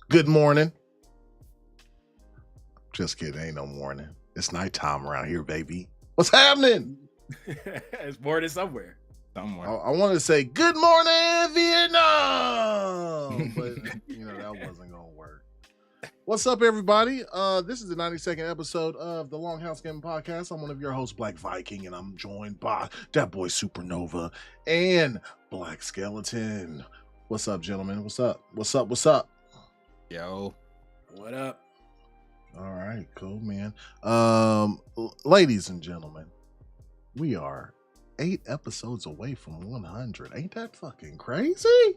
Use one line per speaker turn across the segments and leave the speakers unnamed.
Good morning. Just kidding. Ain't no morning. It's nighttime around here, baby. What's happening?
It's morning somewhere.
I wanted to say good morning, Vietnam, but that wasn't gonna work. What's up, everybody? This is the 92nd episode of the Longhouse Podcast. I'm one of your hosts, Viking, and I'm joined by that boy Supernova and BLAQQ Skeleton. What's up, gentlemen? What's up?
Yo,
what up?
All right, cool, man. Ladies and gentlemen, we are 8 episodes away from 100. Ain't that fucking crazy?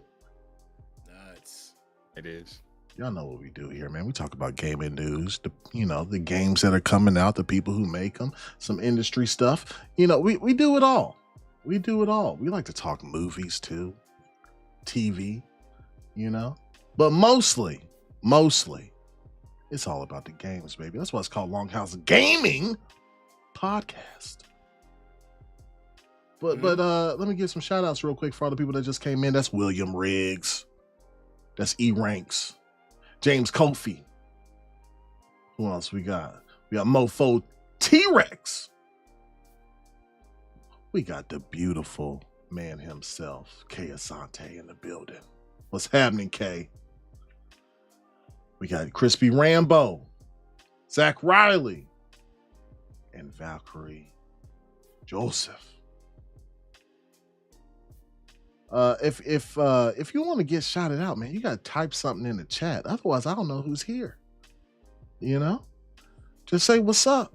Nuts.
It is.
Y'all know what we do here, man. We talk about gaming news, the games that are coming out, the people who make them, some industry stuff. We do it all. We like to talk movies too, TV, but mostly, it's all about the games, baby. That's why it's called Longhouse Gaming Podcast. But let me give some shout outs real quick for all the people that just came in. That's William Riggs. That's E Ranks. James Kofi. Who else we got? We got Mofo T-Rex. We got the beautiful man himself, Kay Asante, in the building. What's happening, Kay? We got Crispy Rambo, Zach Riley, and Valkyrie Joseph. If you want to get shouted out, man, you gotta type something in the chat. Otherwise, I don't know who's here. Just say what's up,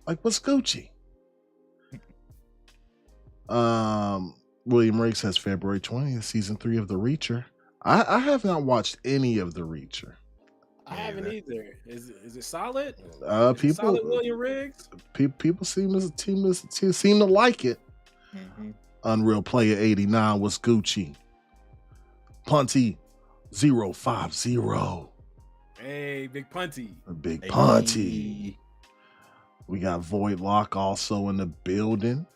like what's Gucci. William Riggs says February 20th, season 3 of The Reacher. I have not watched any of The Reacher.
I haven't either. Is it solid?
People,
solid William Riggs.
People seem to like it.
Mm-hmm.
Unreal Player 89 was Gucci. Punty 050.
Hey, Big Punty.
Big Punty. We got Void Lock also in the building.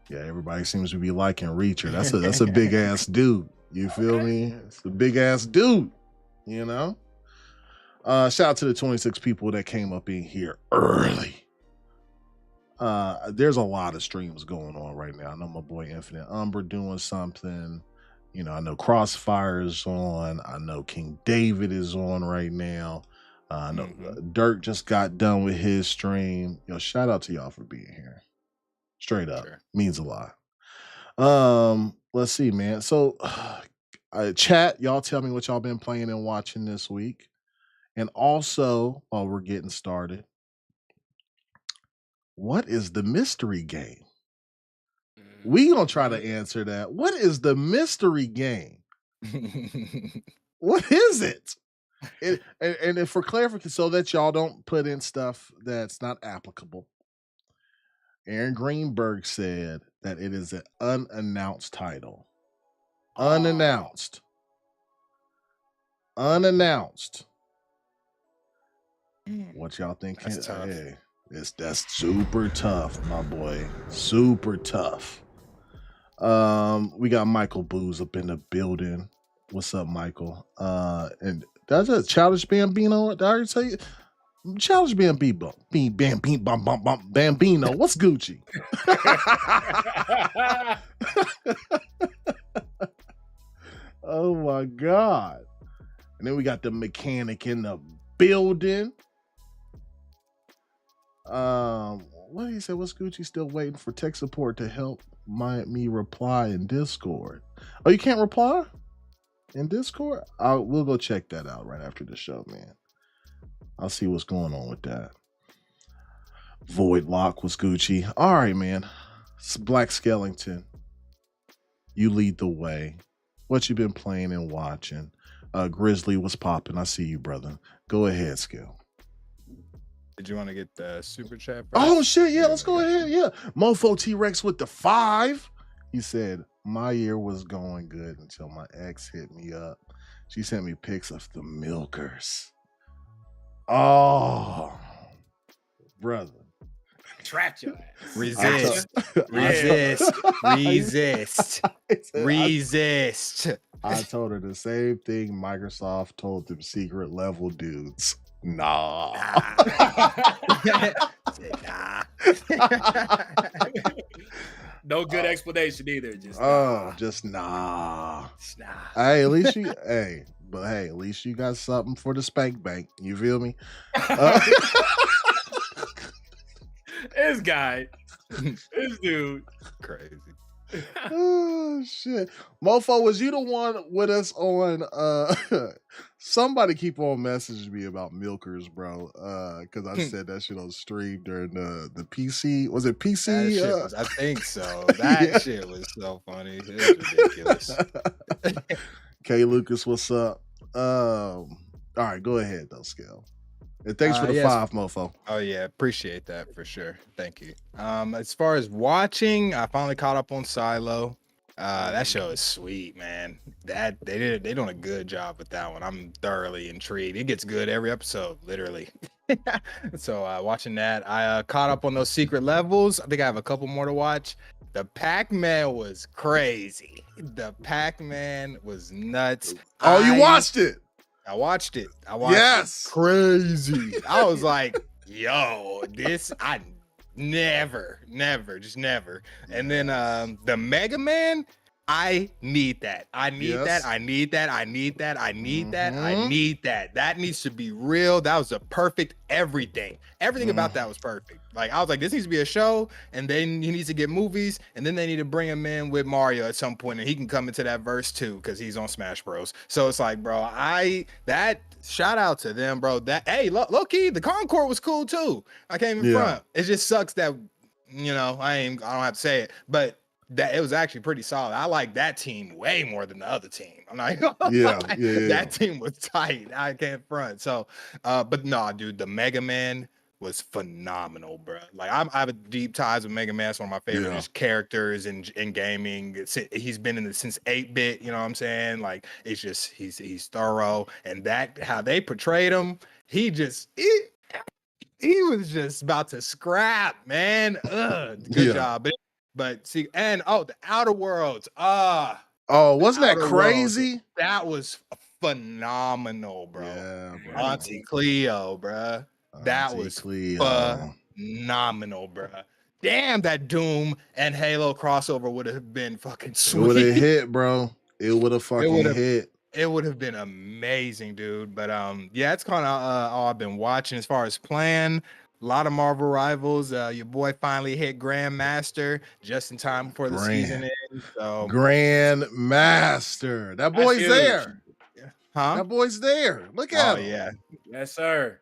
Yeah, everybody seems to be liking Reacher. That's a big ass dude. You feel me? It's a big ass dude. Shout out to the 26 people that came up in here early. There's a lot of streams going on right now. I know my boy Infinite Umber doing something. I know Crossfire is on. I know King David is on right now. I know Dirk just got done with his stream. Shout out to y'all for being here. Straight up. Sure. Means a lot. Let's see, man. So chat, y'all tell me what y'all been playing and watching this week. And also, while we're getting started, what is the mystery game? We gonna try to answer that. What is the mystery game? What is it? And for clarification, so that y'all don't put in stuff that's not applicable, Aaron Greenberg said that it is an unannounced title. Unannounced. What y'all think?
That's tough.
Hey, that's super tough, my boy. Super tough. We got Michael Booz up in the building. What's up, Michael? And that's a Childish Bambino. Did I already tell you? Childish Bambino. Bambino. What's Gucci? Oh my God. And then we got the mechanic in the building. What did he say? What's Gucci? Still waiting for tech support to help me reply in Discord. Oh, you can't reply in Discord? We'll go check that out right after the show, man. I'll see what's going on with that. Void Lock was Gucci. All right, man. It's BLAQQ Skellington. You lead the way. What you been playing and watching? Grizzly was popping. I see you, brother. Go ahead, Skell.
Did you want to get the super chat first?
Oh shit, yeah, let's go ahead. Yeah. Mofo T-Rex with the 5. He said, my year was going good until my ex hit me up. She sent me pics of the milkers. Oh, brother.
Trapped your ass.
Resist. Resist.
I told her the same thing Microsoft told them secret level dudes. Nah.
No good explanation either. Just
just nah.
nah.
Hey, at least you at least you got something for the spank bank. You feel me?
This guy, this dude,
Crazy.
Oh shit. Mofo, was you the one with us on somebody keep on messaging me about milkers, bro? Because I said that shit on stream during the PC. Was it PC?
I think so. That shit was so funny. It was ridiculous.
K Lucas, what's up? All right, go ahead though, Skell. And thanks for the 5, Mofo.
Oh yeah, appreciate that for sure. Thank you. As far as watching, I finally caught up on Silo. That show is sweet, man. They doing a good job with that one. I'm thoroughly intrigued. It gets good every episode, literally. So watching that, I caught up on those secret levels. I think I have a couple more to watch. The Pac-Man was crazy. The Pac-Man was nuts.
Oh, you watched it?
I watched it. Yes. It. Crazy. I was like, yo, this, I never. And then the Mega Man, I need that. I need that. That needs to be real. That was a perfect everything. Everything about that was perfect. Like, I was like, this needs to be a show, and then he needs to get movies, and then they need to bring him in with Mario at some point, and he can come into that verse too, because he's on Smash Bros. So it's like, bro, shout out to them, bro. Hey, low key, the Concord was cool too. I came in front. It just sucks that, I don't have to say it, but that it was actually pretty solid. I like that team way more than the other team. I'm like, that team was tight. I can't front. So, but no, dude, the Mega Man was phenomenal, bro. Like, I have a deep ties with Mega Man. It's one of my favorite characters in gaming. He's been in it since 8-bit. You know what I'm saying? Like, it's just he's thorough, and that how they portrayed him, he was just about to scrap, man. Good job. But see, and the Outer Worlds.
Wasn't that crazy?
Worlds, that was phenomenal, bro.
Yeah, bro.
Auntie Cleo, bro. That was phenomenal, bro. Damn, that Doom and Halo crossover would have been fucking sweet.
It would have hit, bro. It would have fucking hit.
It would have been amazing, dude. But it's kind of all I've been watching as far as playing. A lot of Marvel Rivals. Your boy finally hit Grandmaster just in time before the season ends. So
Grandmaster. That boy's there.
Huh?
That boy's there. Look at him.
Oh, yeah.
Yes, sir.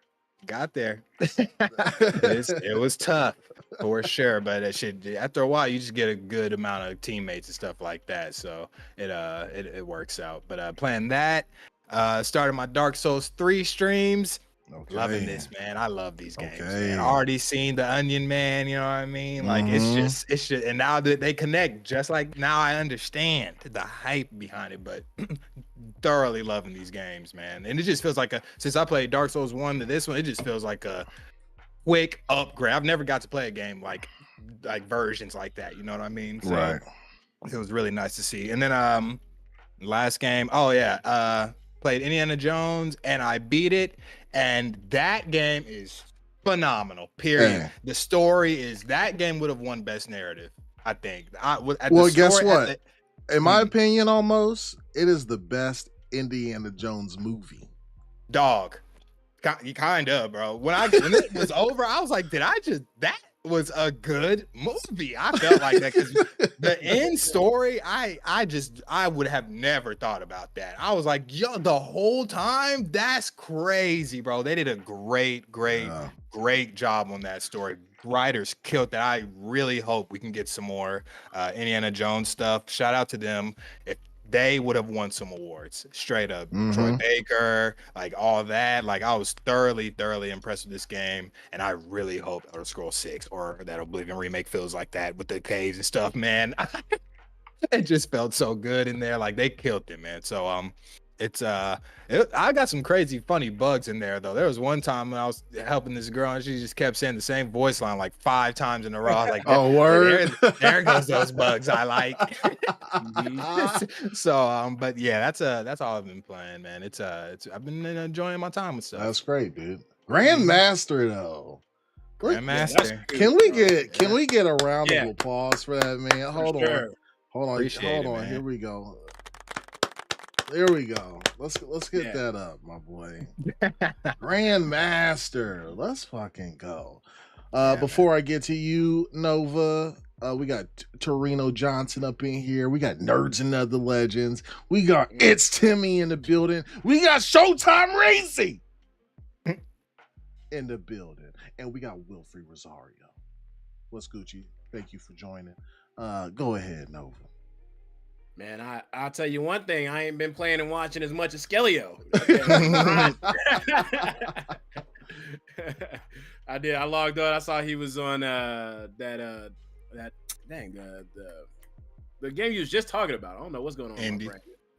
Got there. It was tough for sure, but after a while you just get a good amount of teammates and stuff like that, so it works out. But playing that, started my Dark Souls 3 streams. Loving this, man. I love these games, man. Already seen the Onion Man, you know what I mean? Like, it's just, and now that they connect, just like now I understand the hype behind it, but thoroughly loving these games, man. And it just feels like since I played Dark Souls 1 to this one, it just feels like a quick upgrade. I've never got to play a game like versions like that, you know what I mean? So,
right.
It was really nice to see. And then last game, played Indiana Jones and I beat it. And that game is phenomenal. Period.
Hey.
The story is that game would have won best narrative, I think.
Guess what? In my opinion, almost it is the best Indiana Jones movie.
Dog. Kind of, bro. When it was over, I was like, that was a good movie. I felt like that because the end story, I would have never thought about that. I was like, yo, the whole time, that's crazy, bro. They did a great job on that story. Writers killed that. I really hope we can get some more Indiana Jones stuff. Shout out to them. If they would have won some awards, straight up. Troy Baker, like all that. Like I was thoroughly impressed with this game, and I really hope Elder Scrolls 6 or that Oblivion remake feels like that with the caves and stuff, man. It just felt so good in there. Like they killed it, man. So I got some crazy funny bugs in there though. There was one time when I was helping this girl and she just kept saying the same voice line like 5 times in a row. I was like,
oh, word.
There goes those bugs I like. So but yeah, that's all I've been playing, man. It's I've been enjoying my time with stuff.
That's great, dude. Grandmaster though.
Grandmaster.
Can we get a round of applause for that, man? Hold on.
Appreciate it,
Here we go. There we go. Let's get that up, my boy. Grandmaster. Let's fucking go. Before I get to you, Nova, we got Torino Johnson up in here. We got Nerds and Other Legends. We got It's Timmy in the building. We got Showtime Racing in the building. And we got Wilfrey Rosario. What's Gucci? Thank you for joining. Go ahead, Nova.
Man, I'll tell you one thing. I ain't been playing and watching as much as Skellio. I did. I logged on. I saw he was on the game you was just talking about. I don't know what's going on.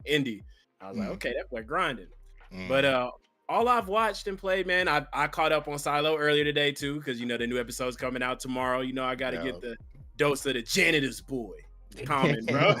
Indy. I was like, okay, that boy grinding. But all I've watched and played, man, I caught up on Silo earlier today too, because the new episode's coming out tomorrow. I got to get the dose of the janitor's boy. Comment, bro.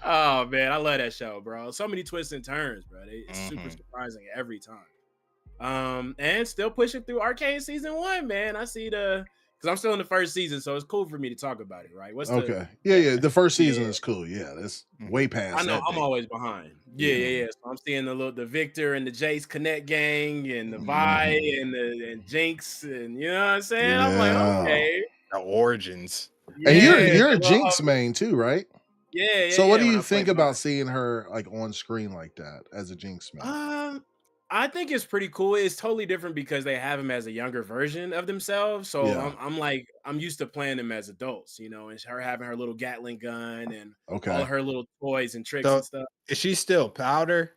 Oh man, I love that show, bro. So many twists and turns, bro. It's super surprising every time. And still pushing through Arcane season 1, man. I see because I'm still in the first season, so it's cool for me to talk about it, right?
The first season is cool. Yeah, that's way past.
I know I'm always behind. Yeah. So I'm seeing the Victor and the Jace Connect gang and the Vi and Jinx, and you know what I'm saying?
Yeah.
I'm like, okay,
the origins.
And you're a Jinx main too, right?
Yeah.
So what do you think about seeing her like on screen like that as a Jinx main?
I think it's pretty cool. It's totally different because they have him as a younger version of themselves. So I'm used to playing them as adults, and her having her little Gatling gun and all her little toys and tricks and stuff.
Is she still powder?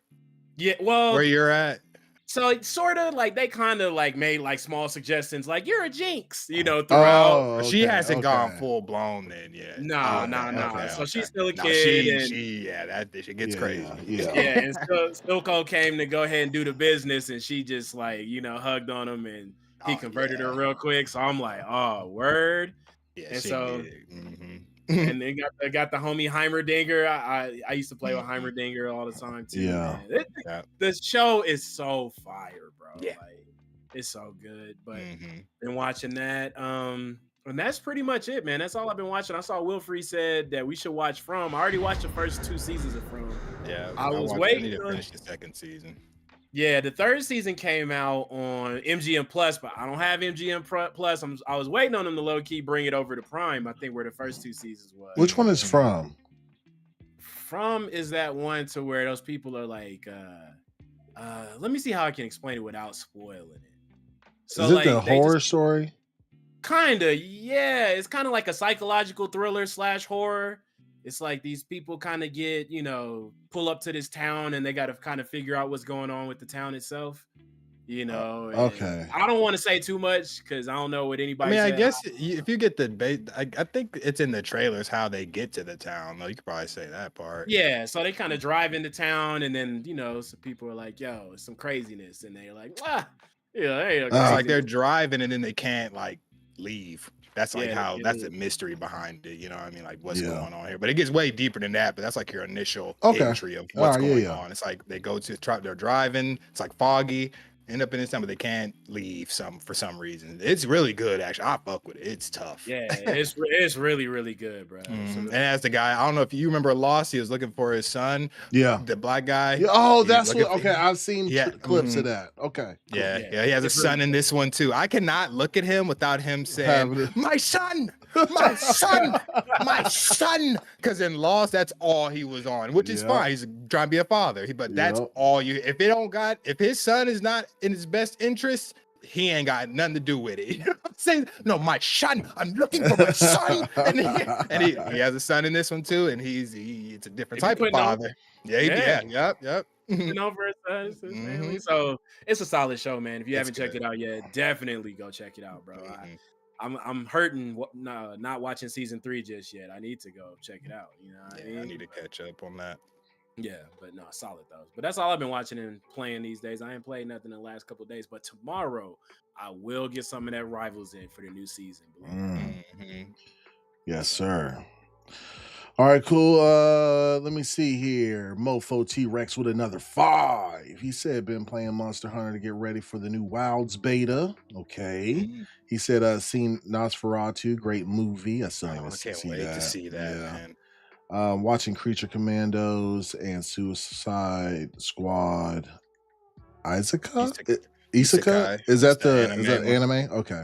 Yeah, well,
where you're at?
So it's sort of like they kind of like made like small suggestions, like you're a Jinx, throughout.
Oh, she hasn't gone full blown then yet.
No. So she's still a kid.
That shit gets crazy.
And Silco came to go ahead and do the business, and she just like hugged on him, and he converted her real quick. So I'm like, oh, word. Yeah, and so. And they got the homie Heimerdinger. I used to play with Heimerdinger all the time too.
Yeah.
The show is so fire, bro.
Yeah.
Like, it's so good. But been watching that. And that's pretty much it, man. That's all I've been watching. I saw Wilfrey said that we should watch From. I already watched the first 2 seasons of From.
Yeah.
I was waiting.
I need to finish the second season.
Yeah, the 3rd season came out on MGM Plus, but I don't have MGM Plus. I was waiting on them to low key bring it over to Prime. I think where the first 2 seasons was.
Which one is From?
From is that one to where those people are like, let me see how I can explain it without spoiling it. So
is it the horror story?
Kinda, yeah. It's kind of like a psychological thriller / horror. It's like these people kind of get, pull up to this town and they got to kind of figure out what's going on with the town itself,
Okay.
I don't want to say too much because I don't know what anybody.
I guess if you get the bait, I think it's in the trailers how they get to the town. You could probably say that part.
Yeah. So they kind of drive into town and then, some people are like, yo, it's some craziness. And they're like,
like they're driving and then they can't like leave. That's like that's the mystery behind it. You know what I mean? Like what's going on here. But it gets way deeper than that. But that's like your initial entry of what's going on. It's like they go to they're driving. It's like foggy. End up in this time, but they can't leave for some reason. It's really good, actually. I fuck with it. It's tough.
Yeah, it's really, really good, bro.
Mm-hmm. And as the guy, I don't know if you remember Lost, he was looking for his son.
Yeah.
The black guy.
Yeah, oh, that's what, okay. I've seen clips of that. Okay.
Cool. Yeah. He has a son in this one too. I cannot look at him without him saying, my son, my son, my son. Because in Lost, that's all he was on, which is fine. He's trying to be a father. But that's all you, if his son is not in his best interest, he ain't got nothing to do with it. You know what I'm saying? No, my son. I'm looking for my son. And he has a son in this one too, and it's a different type of father. Yep.
Over his family. So it's a solid show, man. If you haven't checked it out yet, definitely go check it out, bro. I'm hurting not watching season 3 just yet. I need to go check it out. You know what I mean?
I need to catch up on that.
Yeah, but no, solid though. But that's all I've been watching and playing these days. I ain't played nothing in the last couple of days, but tomorrow I will get some of that Rivals in for the new season.
Yes, sir. All right, cool. Let me see here. Mofo T-Rex with another 5. He said been playing Monster Hunter to get ready for the new Wilds beta. Okay. He said seen Nosferatu, great movie. I still
can't wait to see that, man.
Watching Creature Commandos and Suicide Squad. Isekai? Is that the anime? Okay.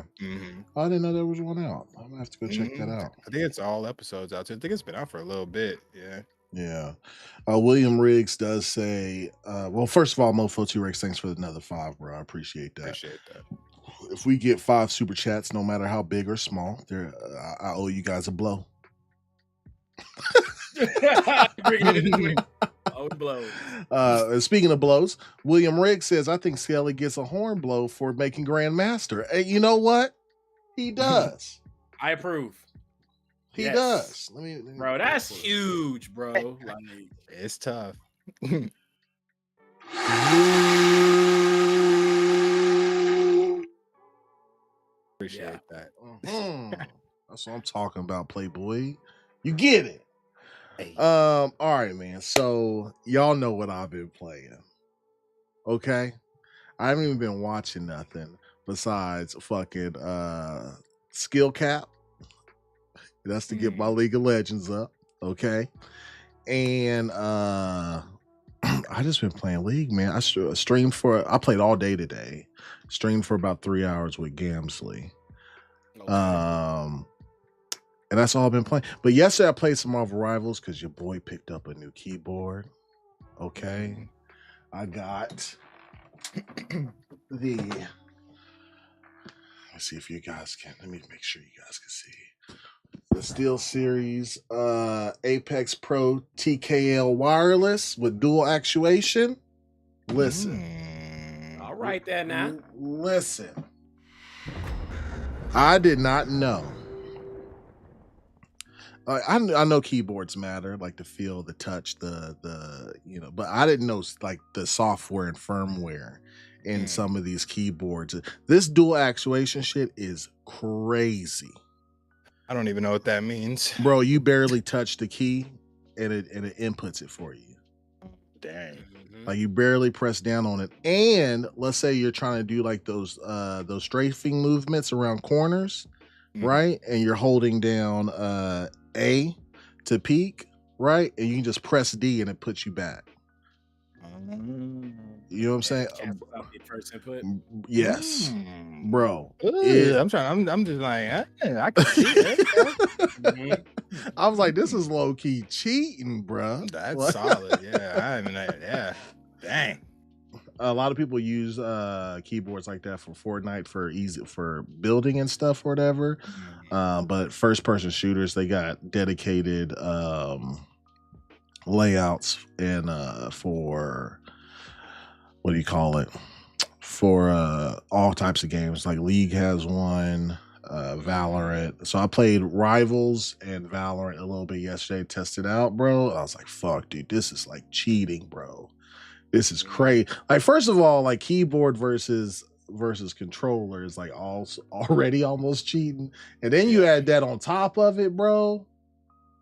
I didn't know there was one out. I'm gonna have to go check that out.
I think it's all episodes out too. I think it's been out for a little bit.
Yeah. William Riggs does say, well, first of all, Mofo T-Rex, thanks for another 5, bro. I appreciate that. If we get 5 super chats, no matter how big or small, I owe you guys a blow. Speaking of blows, William Riggs says, I think Skelly gets a horn blow for making Grandmaster. Hey, you know what? He does.
I approve.
He does. Let me
bro, that's huge, bro. Like,
it's tough. Appreciate that.
That's what I'm talking about, Playboy. You get it. All right, man. So y'all know what I've been playing. Okay. I haven't even been watching nothing besides fucking skill cap. That's to get my League of Legends up. Okay. And I just been playing League, man. I played all day today. Streamed for about 3 hours with Gamsley. And that's all I've been playing. But yesterday I played some Marvel Rivals because your boy picked up a new keyboard. Okay. I got let's see if you guys can. Let me make sure you guys can see. The SteelSeries Apex Pro TKL wireless with dual actuation. Listen.
All right there now.
Listen. I did not know. I know keyboards matter, like the feel, the touch, the but I didn't know like the software and firmware in some of these keyboards. This dual actuation shit is crazy.
I don't even know what that means.
Bro, you barely touch the key and it inputs it for you.
Dang.
Like you barely press down on it. And let's say you're trying to do like those strafing movements around corners, right? And you're holding down A to peak, right? And you can just press D and it puts you back. You know what I'm saying?
First input.
Yes, bro.
I'm just like, I can see it.
I was like, this is low key cheating, bro.
That's solid. Yeah. Dang.
A lot of people use keyboards like that for Fortnite for building and stuff or whatever. But first person shooters, they got dedicated layouts and for what do you call it? For all types of games. Like League has one, Valorant. So I played Rivals and Valorant a little bit yesterday, tested out, bro. I was like, fuck, dude, this is like cheating, bro. This is crazy. Like, first of all, like keyboard versus versus controller is like already almost cheating, and then you add that on top of it, bro.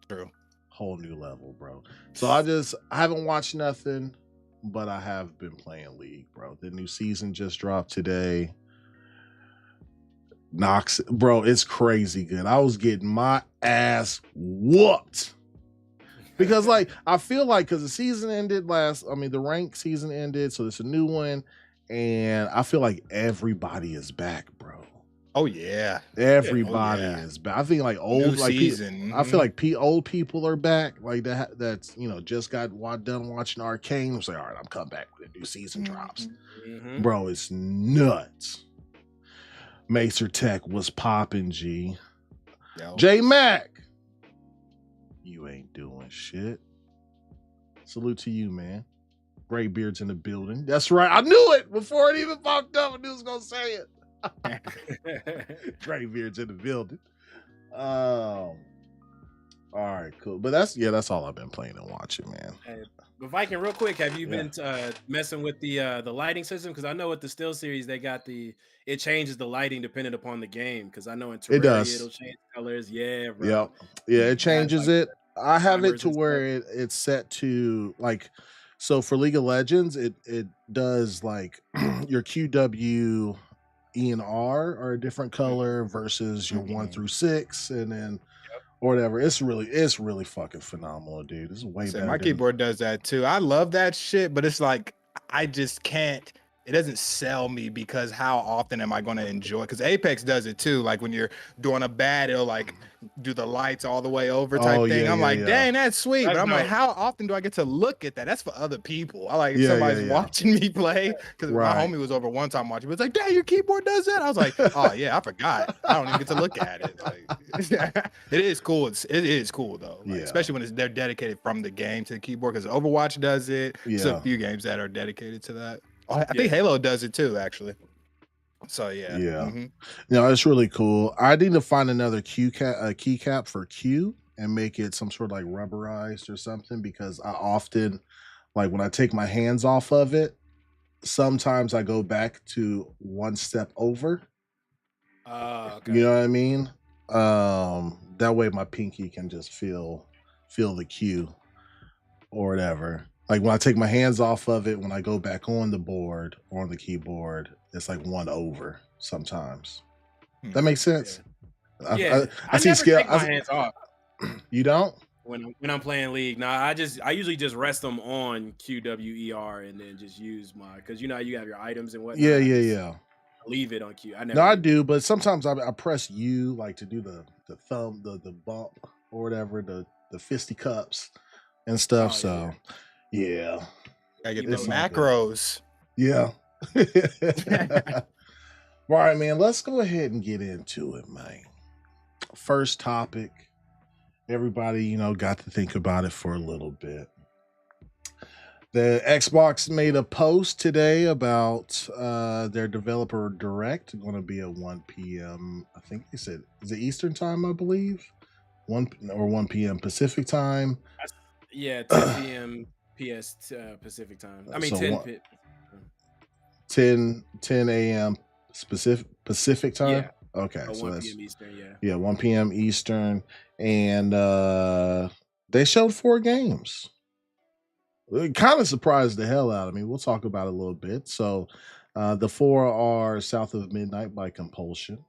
True.
Whole new level, bro. So I haven't watched nothing, but I have been playing League, bro. The new season just dropped today. Knox, bro, it's crazy good. I was getting my ass whooped. Because like I feel like because the season ended the rank season ended, so it's a new one, and I feel like everybody is back, bro.
Oh yeah,
everybody is back. I think like old
new
like
season.
I feel like old people are back, like that's just got done watching Arcane. It's like, all right, I'm coming back when the new season drops, bro. It's nuts. Macer Tech was popping, G. J Mac. You ain't doing shit. Salute to you, man. Graybeard's in the building. That's right. I knew it before it even popped up. I knew I was gonna say it. Graybeard's in the building. All right, cool. But that's all I've been playing and watching, man.
But Viking, real quick, have you been messing with the lighting system? Because I know with the Still series they got it changes the lighting depending upon the game. Because I know in Terraria it'll change colors. Yeah, bro.
Yeah, it changes it. I have it to where it's set to like, so for League of Legends, it does like your QW, E and R are a different color versus your 1 through 6, and then or whatever. It's really fucking phenomenal, dude. This is way better.
My keyboard does that too. I love that shit, but it's like I just can't. It doesn't sell me because how often am I going to enjoy? Because Apex does it too. Like when you're doing a bat, it'll like do the lights all the way over type thing. I'm like, dang, that's sweet. But I'm like, how often do I get to look at that? That's for other people. I like somebody's watching me play because my homie was over one time watching. But it's like, dang, your keyboard does that. I was like, oh yeah, I forgot. I don't even get to look at it. Like, it is cool. It is cool though. Like, especially when they're dedicated from the game to the keyboard. Because Overwatch does it. There's a few games that are dedicated to that. I think Halo does it too, actually. So
no, it's really cool. I need to find another keycap for Q and make it some sort of like rubberized or something, because I often, like when I take my hands off of it, sometimes I go back to one step over.
Okay.
You know what I mean? That way my pinky can just feel the Q or whatever. Like when I take my hands off of it, when I go back on the board or on the keyboard, it's like one over sometimes. That makes sense.
Yeah.
I see scale.
Take my hands off.
You don't?
When I'm playing League, I usually just rest them on QWER and then just use because you have your items and whatnot.
Yeah.
Leave it on Q.
I do, but sometimes I press U like to do the thumb, the bump or whatever, the fisticuffs and stuff. Yeah.
I get the macros.
Yeah. All right, man. Let's go ahead and get into it, man. First topic. Everybody, got to think about it for a little bit. The Xbox made a post today about their developer direct going to be at 1 p.m. I think they said, is it Eastern time, I believe? 1 p.m. Pacific time.
10 p.m. Pacific time. I mean,
10 a.m. Pacific time.
Yeah.
Okay,
so
1
that's p.m. Eastern.
1 p.m. Eastern, and they showed 4 games. It kind of surprised the hell out of me. We'll talk about it a little bit. So, the 4 are South of Midnight by Compulsion,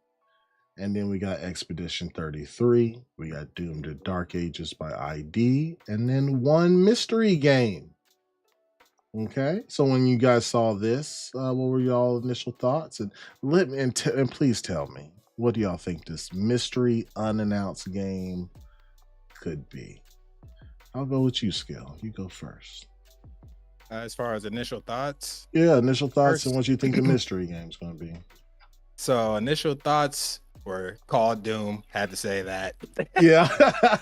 and then we got Expedition 33. We got Doomed to Dark Ages by ID, and then 1 mystery game. Okay, so when you guys saw this, what were y'all initial thoughts? And and please tell me, what do y'all think this mystery unannounced game could be? I'll go with you, Skill. You go first.
As far as initial thoughts?
Yeah, initial thoughts and what you think the mystery game's going to be.
So initial thoughts were called Doom. Had to say that.
Yeah.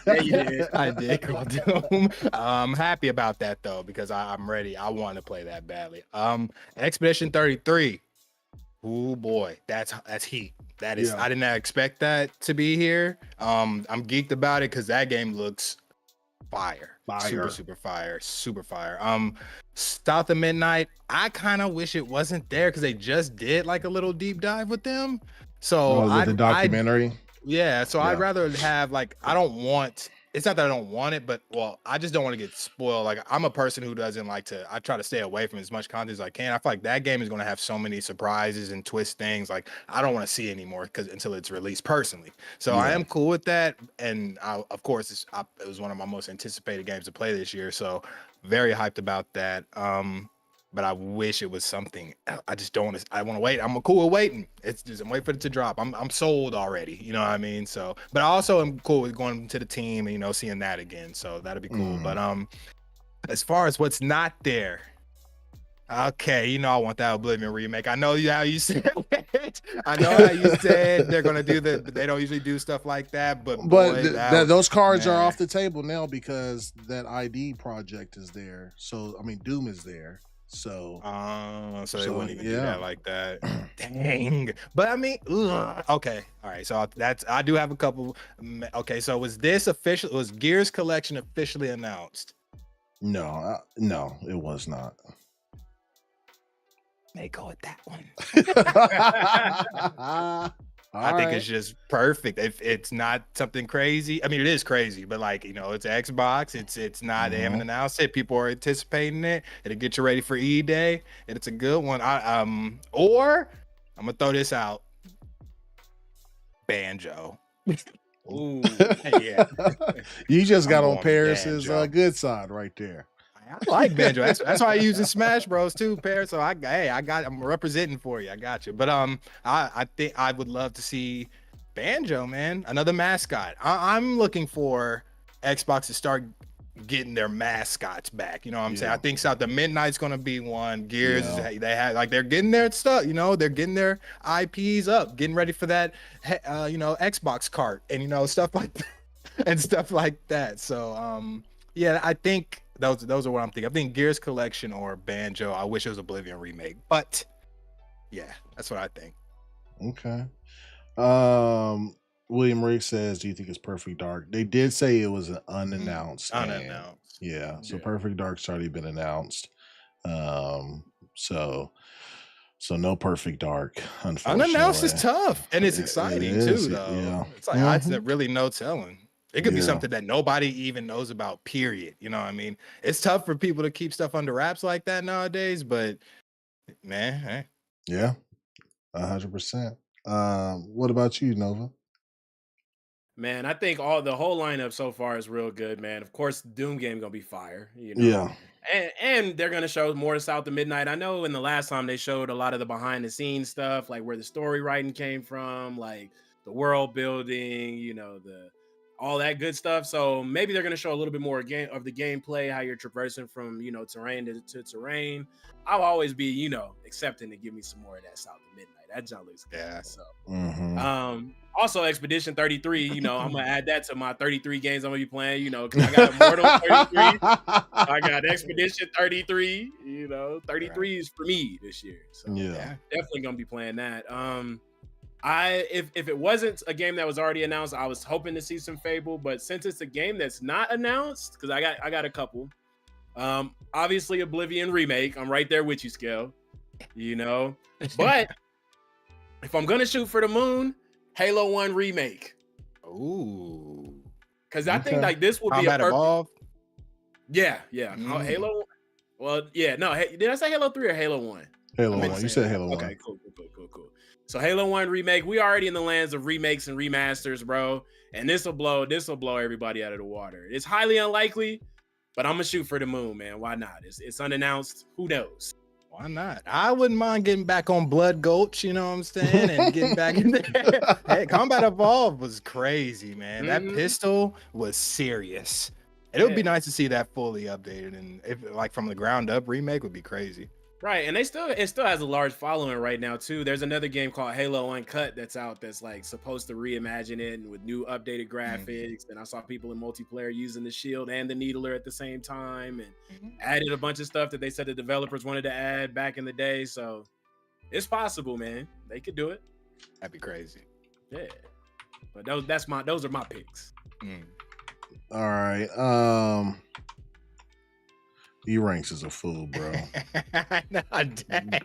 You did.
I did call Doom. I'm happy about that though, because I'm ready. I want to play that badly. Expedition 33. Oh boy, that's heat. That is, I did not expect that to be here. I'm geeked about it because that game looks fire. Super fire. South of Midnight, I kind of wish it wasn't there because they just did like a little deep dive with them. So
the documentary.
I'd rather have like, it's not that I don't want it, but I just don't want to get spoiled. Like, I'm a person who doesn't like to, I try to stay away from as much content as I can. I feel like that game is going to have so many surprises and twist things. Like, I don't want to see anymore until it's released personally. So I am cool with that. And of course, it was one of my most anticipated games to play this year. So very hyped about that. But I wish it was something. I just don't want to. I want to wait. I'm cool with waiting. It's just I'm waiting for it to drop. I'm sold already. You know what I mean? So, but I also am cool with going to the team and seeing that again. So that'd be cool. But as far as what's not there, okay, I want that Oblivion remake. I know how you said it. I know how you said they're gonna do they don't usually do stuff like that. But
those cards are off the table now because that ID project is there. So I mean, Doom is there. So
they wouldn't even do that like that. Dang. But I mean, okay. All right. So I do have a couple. Okay. So was Gears Collection officially announced?
No, it was not.
May go with that one.
I
think it's just perfect. If it's not something crazy, I mean, it is crazy, but like, it's Xbox. It's not. They haven't announced it. People are anticipating it. It'll get you ready for E-Day, and it's a good one. Or I'm gonna throw this out. Banjo.
Ooh,
yeah.
You just got on Paris's good side right there.
I like Banjo. That's why I use in Smash Bros too, Paris. So I'm representing for you. I got you. But I think I would love to see Banjo, man. Another mascot. I'm looking for Xbox to start getting their mascots back. You know what I'm saying? I think South of Midnight's gonna be one. Gears, they're getting their stuff. They're getting their IPs up, getting ready for that. Xbox cart and stuff like that and stuff like that. So I think. Those are what I'm thinking. I think Gears Collection or Banjo. I wish it was Oblivion remake, but yeah, that's what I think.
Okay. William Riggs says, "Do you think it's Perfect Dark?" They did say it was an unannounced. So Perfect Dark's already been announced. So no Perfect Dark. Unfortunately,
unannounced is tough, and it's exciting too. Though it's like odds that really no telling. It could be something that nobody even knows about, period. You know what I mean? It's tough for people to keep stuff under wraps like that nowadays, but man.
Yeah, 100%. What about you, Nova?
Man, I think the whole lineup so far is real good, man. Of course, Doom game gonna be fire,
Yeah.
And they're gonna show more South of Midnight. I know in the last time they showed a lot of the behind the scenes stuff, like where the story writing came from, like the world building, all that good stuff. So maybe they're going to show a little bit more of the gameplay, how you're traversing from, terrain to terrain. I'll always be, accepting to give me some more of that South of Midnight. That junk looks good.
Yeah.
So, also Expedition 33, I'm going to add that to my 33 games I'm going to be playing, because I got Immortal 33. I got Expedition 33, 33 is for me this year. So definitely going to be playing that. If it wasn't a game that was already announced, I was hoping to see some Fable, but since it's a game that's not announced, because I got a couple. Obviously Oblivion remake. I'm right there with you, Scale. But if I'm gonna shoot for the moon, Halo 1 remake.
Ooh.
Because I think like this will be a perfect.
Evolved?
Yeah. Halo. Well, yeah. No, did I say Halo 3 or Halo 1?
Halo 1. You said Halo 1.
Okay, cool. So Halo 1 remake, we already in the lands of remakes and remasters, bro. And this will blow everybody out of the water. It's highly unlikely, but I'm gonna shoot for the moon, man. Why not? It's unannounced. Who knows?
Why not? I wouldn't mind getting back on Blood Gulch, you know what I'm saying? And getting back in there. Hey, Combat Evolved was crazy, man. That pistol was serious. And it would be nice to see that fully updated, and if like from the ground up remake would be crazy.
Right, and it still has a large following right now too. There's another game called Halo Uncut that's out that's like supposed to reimagine it and with new updated graphics. And I saw people in multiplayer using the shield and the needler at the same time, and added a bunch of stuff that they said the developers wanted to add back in the day. So it's possible, man. They could do it.
That'd be crazy.
Yeah, but those are my picks.
All right. E-Ranks is a fool, bro.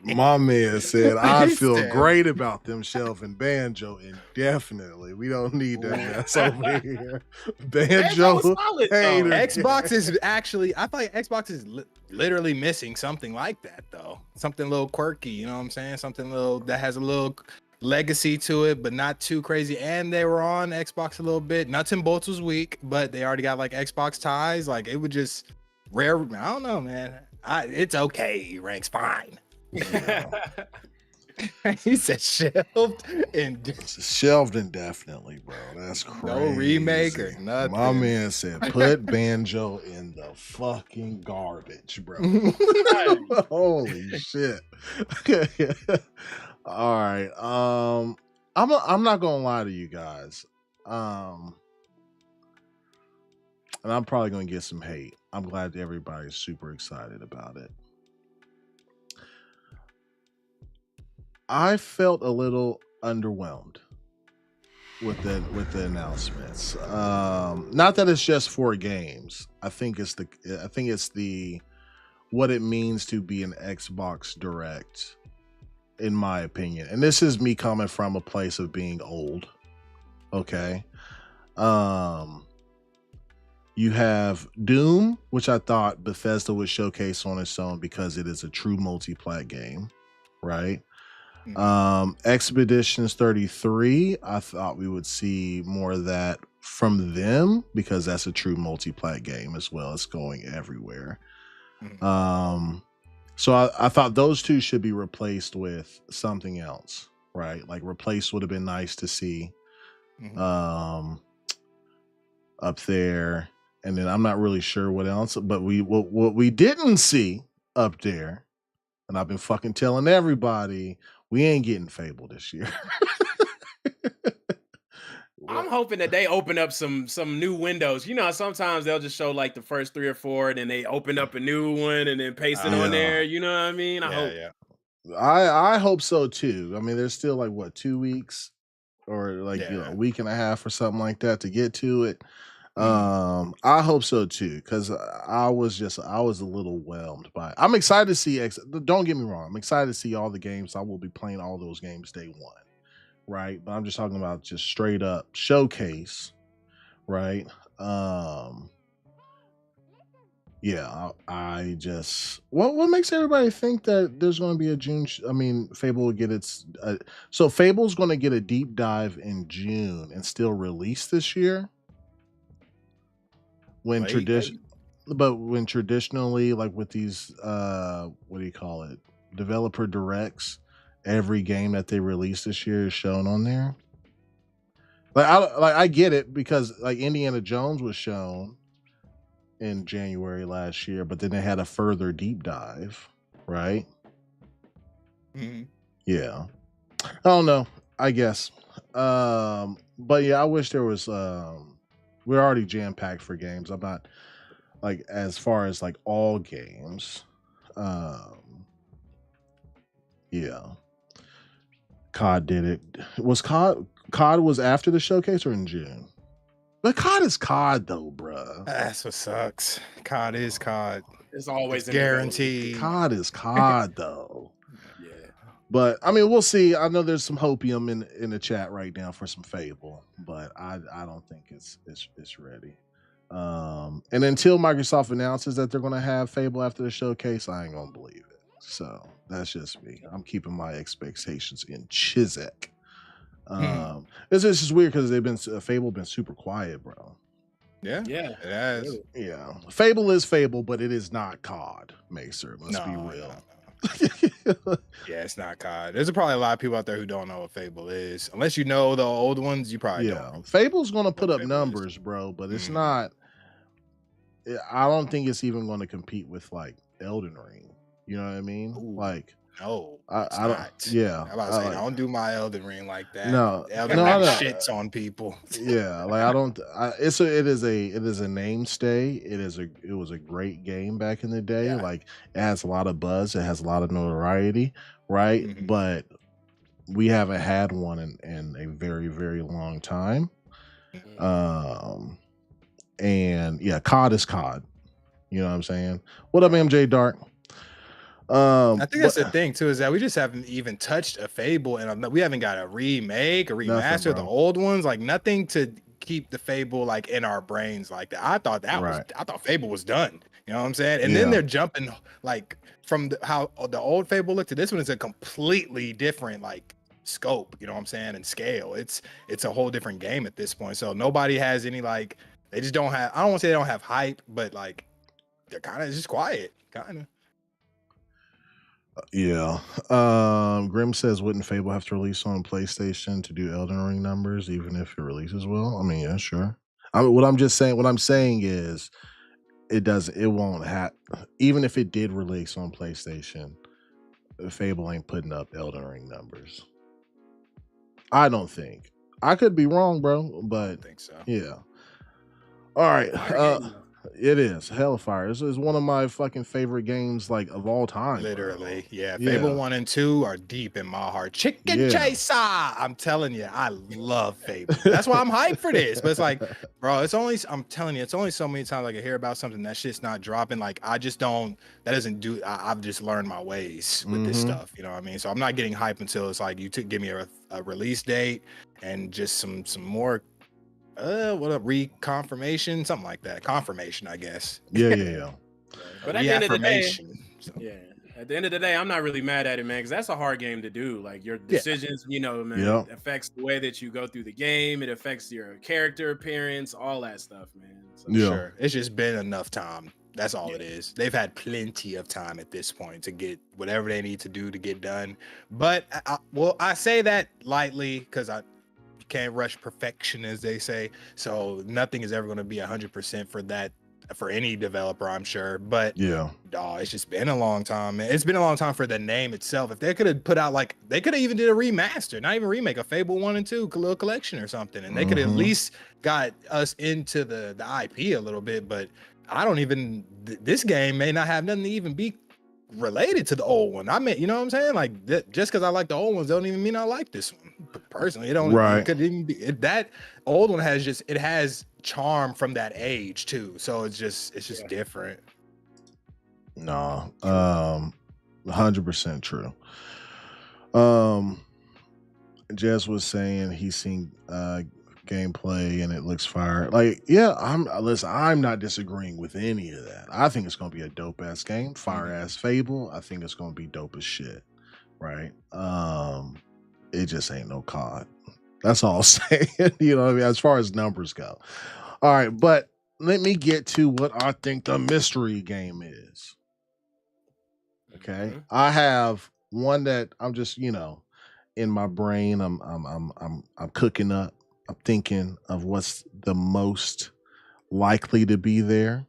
My man said, I feel great about them shelving Banjo indefinitely. We don't need that mess over here. Banjo hater.
Xbox is actually, I feel like Xbox is literally missing something like that, though. Something a little quirky, you know what I'm saying? Something a little that has a little legacy to it, but not too crazy. And they were on Xbox a little bit. Nuts and bolts was weak, but they already got like Xbox ties. Like it would just rare. I don't know, man. It's okay. Ranks fine. He said shelved
indefinitely, bro. That's crazy.
No remake or nothing.
My man said, put Banjo in the fucking garbage, bro. Holy shit. All right. I'm not gonna lie to you guys. And I'm probably gonna get some hate. I'm glad that everybody's super excited about it. I felt a little underwhelmed with the announcements. Not that it's just 4 games. I think it's the what it means to be an Xbox Direct, in my opinion. And this is me coming from a place of being old. Okay. You have Doom, which I thought Bethesda would showcase on its own because it is a true multi-plat game, right? Expeditions 33, I thought we would see more of that from them because that's a true multi-plat game as well. It's going everywhere. So I thought those 2 should be replaced with something else, right? Like replaced would have been nice to see up there. And then I'm not really sure what else, but what we didn't see up there, and I've been fucking telling everybody, we ain't getting Fable this year.
I'm hoping that they open up some new windows. You know, sometimes they'll just show like the first 3 or 4, and then they open up a new one and then paste it on there. You know what I mean? I hope.
I hope so too. I mean, there's still like what 2 weeks or like a week and a half or something like that to get to it. I hope so too, because I was a little whelmed by it. I'm excited to see don't get me wrong, I'm excited to see all the games. I will be playing all those games day one, right? But I'm just talking about just straight up showcase, right? I just what makes everybody think that there's going to be a June Fable will get its so Fable's going to get a deep dive in June and still release this when traditionally, like with these what do you call it, developer directs, every game that they release this year is shown on there. I get it, because like Indiana Jones was shown in January last year, but then they had a further deep dive, right? Yeah, I don't know, I guess. But yeah, I wish there was we're already jam-packed for games. I'm not like, as far as like all games. Yeah. COD did it. Was COD was after the showcase or in June? But COD is COD though, bruh.
That's what sucks. COD is COD.
It's always
guaranteed.
COD is COD though. But I mean, we'll see. I know there's some hopium in the chat right now for some Fable, but I don't think it's ready. And until Microsoft announces that they're going to have Fable after the showcase, I ain't gonna believe it. So that's just me. I'm keeping my expectations in Chizek. It's just weird because Fable been super quiet, bro.
Yeah, it has.
Yeah, Fable is Fable, but it is not COD, Macer. Let's be real.
No. Yeah, it's not COD. There's probably a lot of people out there who don't know what Fable is. Unless you know the old ones, you probably don't.
Fable's gonna put up numbers, bro, but it's not. I don't think it's even going to compete with like Elden Ring. You know what I mean? Like,
no,
I don't. Yeah,
I'm about to say, don't do my Elden Ring like that.
No,
Elden Ring shits on people.
Yeah, like I don't. It is a mainstay. It was a great game back in the day. Yeah. Like it has a lot of buzz. It has a lot of notoriety, right? But we haven't had one in a very, very long time. And yeah, COD is COD. You know what I'm saying? What up, MJ Dark?
I think that's the thing too, is that we just haven't even touched a Fable, and we haven't got a remake, a remaster, the old ones, like nothing to keep the Fable like in our brains like that. I thought Fable was done. You know what I'm saying? And then they're jumping like from how the old Fable looked to this one is a completely different like scope. You know what I'm saying? And scale. It's a whole different game at this point. So nobody has any like, they just don't have. I don't want to say they don't have hype, but like they're kind of just quiet, kind of.
Yeah. Grim says, wouldn't Fable have to release on PlayStation to do Elden Ring numbers, even if it releases well? I mean, yeah, sure. What I'm saying is it won't have, even if it did release on PlayStation, Fable ain't putting up Elden Ring numbers. I don't think. I could be wrong, bro, but I
think so.
Yeah. All right. It is Hellfire. This is one of my fucking favorite games, like of all time.
Literally, yeah. Fable 1 and 2 are deep in my heart. Chicken Chaser. I'm telling you, I love Fable. That's why I'm hyped for this. But it's like, bro, I'm telling you, it's only so many times I can hear about something that shit's not dropping. Like, I just don't. That doesn't do. I've just learned my ways with this stuff. You know what I mean? So I'm not getting hyped until it's like give me a release date and just some more. What a reconfirmation, something like that. Confirmation, I guess.
Yeah.
But at the end of the day, at the end of the day, I'm not really mad at it, man, because that's a hard game to do. Like your decisions, you know, man, it affects the way that you go through the game. It affects your character appearance, all that stuff, man. So,
sure, it's just been enough time. That's all it is. They've had plenty of time at this point to get whatever they need to do to get done. But I say that lightly because can't rush perfection, as they say. So nothing is ever going to be 100% for that for any developer, I'm sure. But it's just been a long time, man. It's been a long time for the name itself. If they could have put out they could have even did a remaster, not even remake, a Fable 1 and 2 little collection or something, and they could at least got us into the IP a little bit. But I don't even. This game may not have nothing to even be related to the old one. I mean, you know what I'm saying? Like just because I like the old ones don't even mean I like this one. Personally, it don't. It could even be that old one has charm from that age too. So it's just different.
No, 100% true. Jess was saying he's seen gameplay and it looks fire. Like, I'm not disagreeing with any of that. I think it's gonna be a dope ass game, fire ass Fable. I think it's gonna be dope as shit, right? It just ain't no COD. That's all I'm saying. You know what I mean? As far as numbers go. All right, but let me get to what I think the mystery game is. Okay, I have one that I'm just, in my brain. I'm cooking up. I'm thinking of what's the most likely to be there.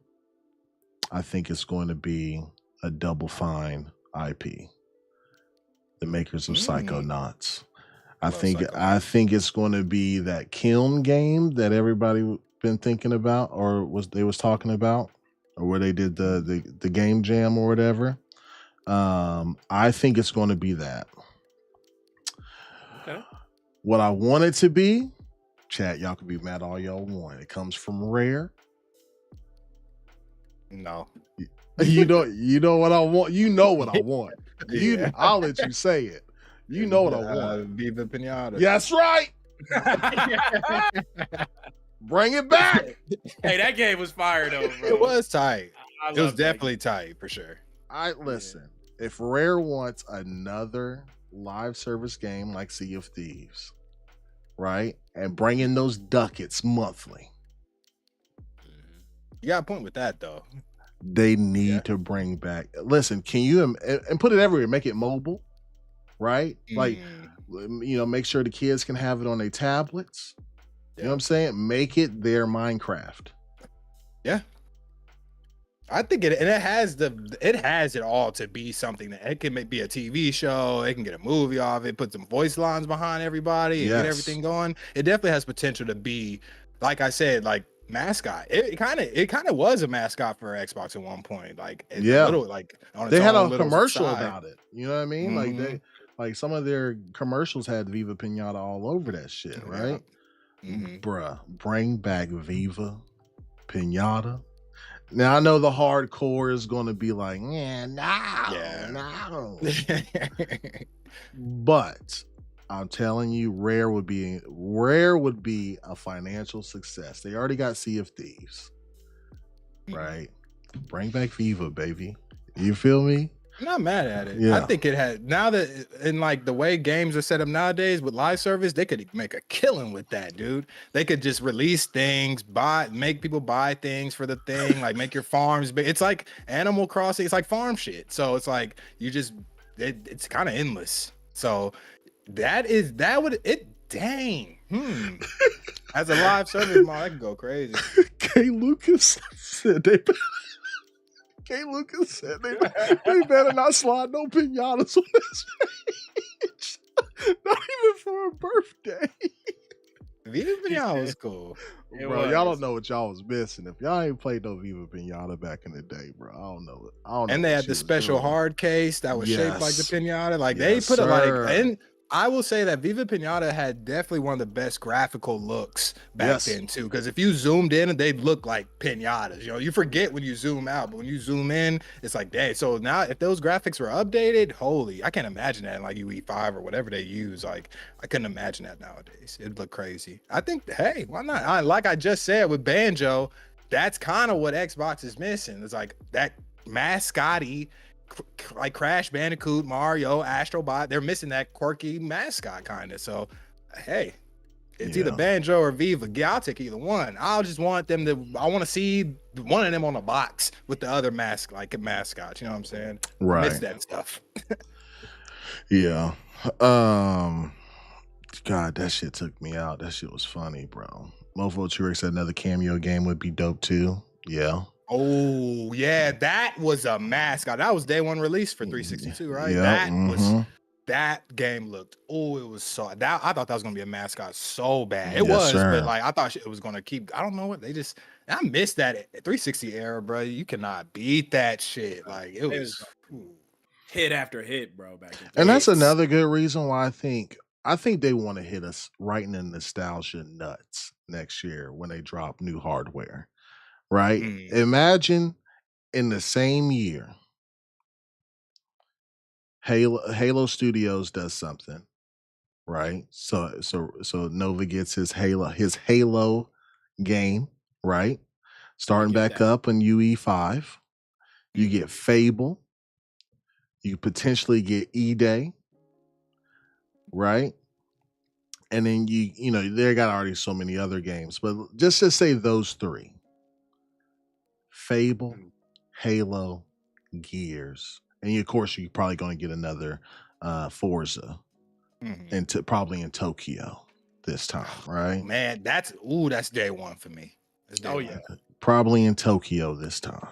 I think it's going to be a Double Fine IP, the makers of Psychonauts. I think it's going to be that Kiln game that everybody been thinking about, or was talking about, or where they did the game jam or whatever. I think it's going to be that.
Okay.
What I want it to be. Chat, y'all can be mad all y'all want. It comes from Rare.
No.
You know what I want. You know what I want. I'll let you say it. You know what I want.
Viva Pinata.
That's right. Bring it back.
Hey, that game was fire though, bro.
It was tight. It was definitely tight for sure.
Listen. If Rare wants another live service game like Sea of Thieves, right, and bring in those ducats monthly,
you got a point with that though.
They need to bring back. Listen, can you and put it everywhere? Make it mobile, right? Like, make sure the kids can have it on their tablets. You know what I'm saying? Make it their Minecraft.
Yeah. I think it has it all to be something that it can be a TV show. It can get a movie off it, put some voice lines behind everybody, and get everything going. It definitely has potential to be, like I said, like mascot. It kind of was a mascot for Xbox at one point. Like little, like
they had a commercial about it. You know what I mean? Like some of their commercials had Viva Pinata all over that shit, right?
Mm-hmm.
Bruh, bring back Viva Pinata. Now I know the hardcore is going to be like, no. But I'm telling you, Rare would be a financial success. They already got Sea of Thieves, right? Bring back Viva, baby. You feel me?
I'm not mad at it.
Yeah.
I think it had, now that in like the way games are set up nowadays with live service, they could make a killing with that, dude. They could just release things, make people buy things for the thing, like make your farms big. It's like Animal Crossing, it's like farm shit. So it's like it's kind of endless. So dang. As a live service model, I could go crazy.
K. Lucas said they better not slide no pinatas on this stage. Not even for a birthday.
Viva Pinata was cool.
Bro, y'all don't know what y'all was missing. If y'all ain't played no Viva Pinata back in the day, bro, I don't know.
And they had the special hard case that was shaped like the pinata. Like they put and I will say that Viva Pinata had definitely one of the best graphical looks back then too. Because if you zoomed in, they'd look like pinatas. You know, you forget when you zoom out, but when you zoom in, it's like, dang. So now, if those graphics were updated, I can't imagine that in like UE5 or whatever they use. Like, I couldn't imagine that nowadays. It'd look crazy. I think, hey, why not? Like I just said with Banjo, that's kind of what Xbox is missing. It's like that mascot-y, like Crash Bandicoot, Mario, Astro Bot. They're missing that quirky mascot kind of. So, hey, it's either Banjo or Viva. Yeah, I'll take either one. I just want them to. I want to see one of them on a box with the other mascots. You know what I'm saying?
Right.
I miss that stuff.
Yeah. God, that shit took me out. That shit was funny, bro. Mofo Churix said another cameo game would be dope too. Yeah.
Oh yeah, that was a mascot. That was day one release for 362, right?
Yeah,
that game looked. Oh, it was so. I thought that was gonna be a mascot so bad. It
Yes,
was,
sir.
but like I thought it was gonna keep. I don't know what they just. I missed that 360 era, bro. You cannot beat that shit. Like it was
hit after hit, bro. Back in
and that's another good reason why I think they want to hit us right in the nostalgia nuts next year when they drop new hardware. Right? Imagine in the same year, Halo Studios does something, right? So Nova gets his Halo game, right? Starting back up in UE5. You get Fable. You potentially get E-Day, right? And then you know, they got already so many other games, but just to say those three. Fable, Halo, Gears, and of course you're probably going to get another Forza, and probably in Tokyo this time, right?
Man, that's day one for me.
Probably in Tokyo this time,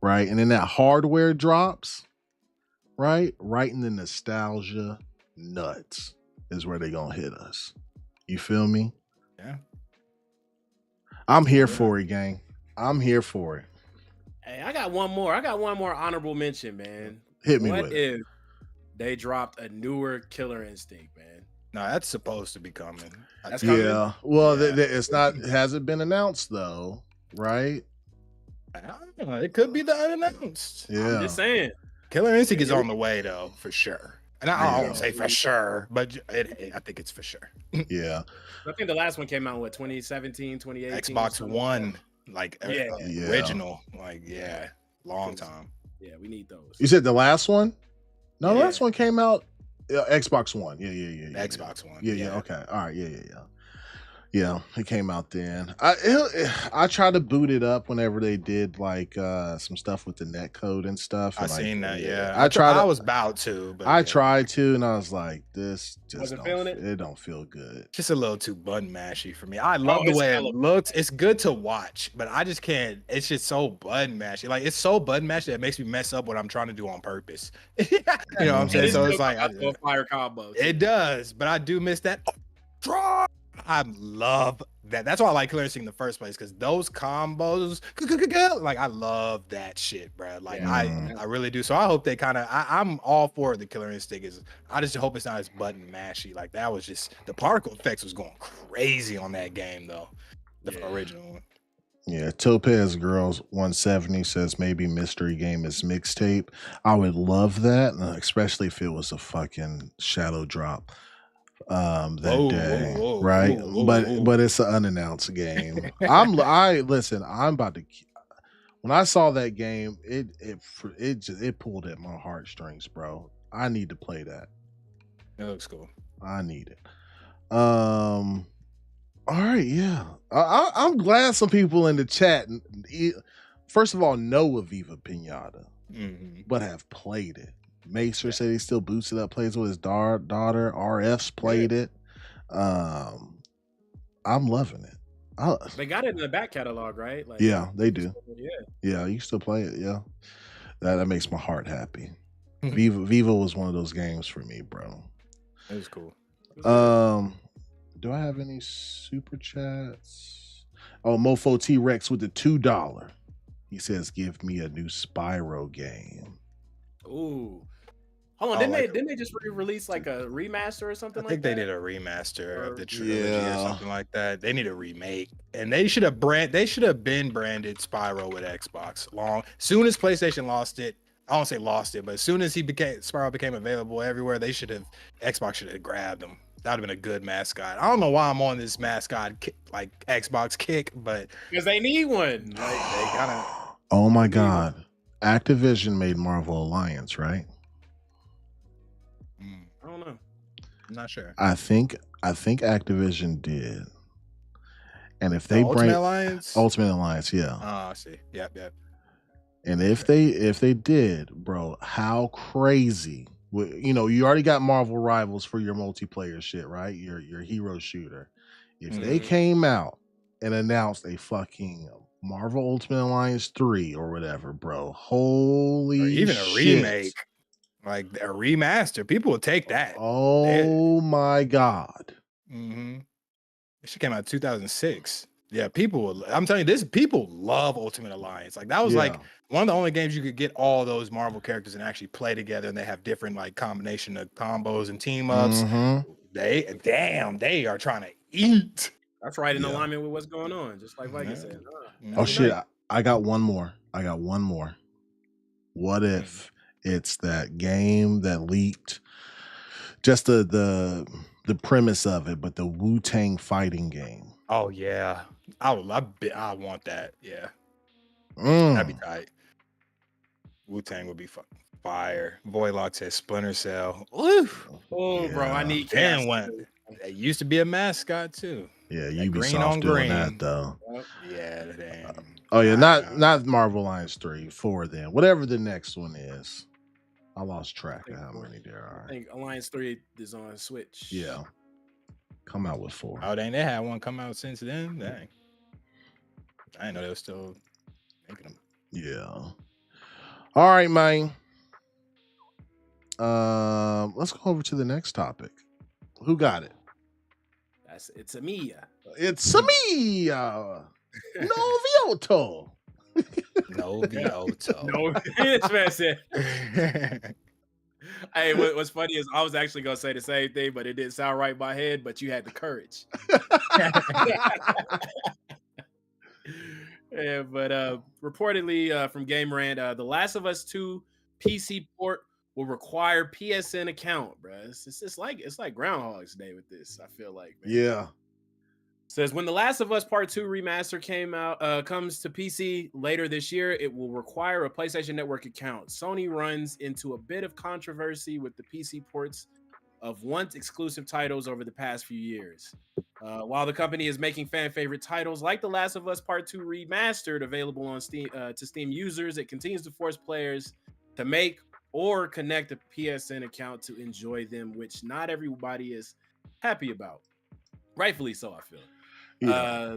right? And then that hardware drops, right in the nostalgia nuts is where they're gonna hit us. You feel me?
Yeah.
I'm here for it, gang. I'm here for it.
Hey, I got one more honorable mention, man.
Hit me
with
with
it. They dropped a newer Killer Instinct, man.
No, that's supposed to be coming.
That's coming?
Yeah. Well, it's not. Hasn't been announced though, right?
I don't know. It could be the unannounced.
Yeah.
I'm just saying.
Killer Instinct is on the way though, for sure. And I won't say for sure, but I think it's for sure.
Yeah.
I think the last one came out in 2017, 2018.
Xbox One. Like original, long time.
Yeah, we need those.
You said the last one? No, the last one came out. Xbox One. Yeah.
Xbox One.
Yeah. Okay. All right. Yeah, it came out then. I tried to boot it up whenever they did like some stuff with the net code and stuff.
I seen that. Yeah,
I
was about to. But
I tried to, and I was like, this just
it
don't feel good.
Just a little too button mashy for me. I love the way it looks. It's good to watch, but I just can't. It's just so button mashy. Like it's so button mashy that it makes me mess up what I'm trying to do on purpose. You know what I'm saying? So it's like
fire combo.
It does, but I do miss that. I love that. That's why I like Killer Instinct in the first place, because those combos, like I love that shit, bro. Like I really do. So I hope they kind of. I'm all for the Killer Instinct. I just hope it's not as button mashy. Like that was just the particle effects was going crazy on that game though, the original one.
Yeah, Topaz Girls 170 says maybe Mystery Game is mixtape. I would love that, especially if it was a fucking shadow drop that day, right? But it's an unannounced game. I'm about to. When I saw that game, it pulled at my heartstrings, bro. I need to play that.
It looks cool.
I need it. All right, yeah. I'm glad some people in the chat, first of all, know of Viva Pinata, but have played it. Macer said he still boots it up, plays with his daughter. RF's played it. I'm loving it.
They got it in the back catalog, right? Like,
yeah, they do.
Yeah,
you still play it. Yeah, that makes my heart happy. Viva was one of those games for me, bro.
It was cool.
Do I have any super chats? Oh, Mofo T-Rex with the $2. He says, "Give me a new Spyro game."
Ooh. Hold on, didn't they just release like a remaster or something like that?
I think they did a remaster of the trilogy or something like that. They need a remake. And they should have been branded Spyro with Xbox. Soon as PlayStation lost it, I don't say lost it, but as soon as Spyro became available everywhere, Xbox should have grabbed him. That would have been a good mascot. I don't know why I'm on this mascot like Xbox kick, but
because they need one.
They kind of.
Oh my God. Activision made Marvel Alliance, right?
I don't know.
I'm not sure.
I think Activision did. And if they bring Ultimate Alliance, yeah.
Oh, I see. Yep.
And if they did, bro, how crazy. You already got Marvel Rivals for your multiplayer shit, right? Your hero shooter. If they came out and announced a fucking Marvel Ultimate Alliance 3 or whatever, bro, holy
or even
shit.
A remake, like a remaster, people would take that.
Oh my God.
It shit came out in 2006. Yeah, I'm telling you this, people love Ultimate Alliance. Like that was like one of the only games you could get all those Marvel characters and actually play together, and they have different like combination of combos and team ups. They are trying to eat.
That's right in alignment with what's going on, just like Viking said.
Oh shit, I got one more. What if it's that game that leaked? Just the premise of it, but the Wu-Tang fighting game.
Oh yeah, I want that. Yeah, that'd be tight. Wu-Tang would be fire. Voidlock says Splinter Cell. Ooh.
Oh, bro, I need.
Damn, it used to be a mascot too.
Yeah, Ubisoft doing that though.
Yeah, damn.
Oh yeah, not Marvel Alliance 3, 4 then. Whatever the next one is. I lost track of how many there are.
I think Alliance 3 is on Switch.
Yeah. Come out with 4.
Oh, dang, they had one come out since then. Dang. I didn't know they were still making them.
Yeah. All right, man. Let's go over to the next topic. Who got it?
It's a Mia.
It's a Mia. Novioto.
Novioto.
No, this man said. Hey, what's funny is I was actually gonna say the same thing, but it didn't sound right in my head. But you had the courage. Yeah, but reportedly from Game Rant, The Last of Us 2 PC port will require PSN account, bro. It's like Groundhog's Day with this. I feel like, man.
Yeah.
Says when The Last of Us Part 2 remaster comes to PC later this year, it will require a PlayStation Network account. Sony runs into a bit of controversy with the PC ports of once exclusive titles over the past few years. While the company is making fan favorite titles like The Last of Us Part 2 remastered available on Steam to Steam users, it continues to force players to make or connect a PSN account to enjoy them, which not everybody is happy about. Rightfully so, I feel. Yeah.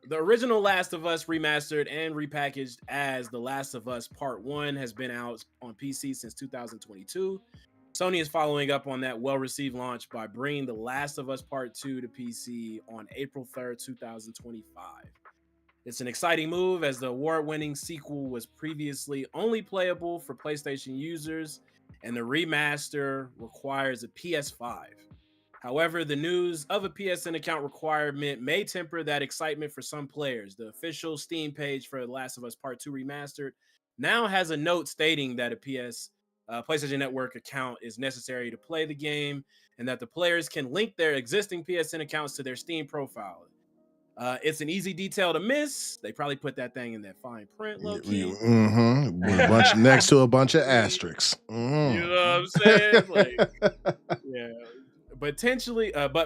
The original Last of Us remastered and repackaged as The Last of Us Part 1 has been out on PC since 2022. Sony is following up on that well-received launch by bringing The Last of Us Part 2 to PC on April 3rd, 2025. It's an exciting move as the award-winning sequel was previously only playable for PlayStation users, and the remaster requires a PS5. However, the news of a PSN account requirement may temper that excitement for some players. The official Steam page for The Last of Us Part 2 Remastered now has a note stating that a PlayStation Network account is necessary to play the game, and that the players can link their existing PSN accounts to their Steam profile. It's an easy detail to miss. They probably put that thing in that fine print, low key.
Next to a bunch of asterisks. Mm-hmm.
You know what I'm saying? Like, yeah, but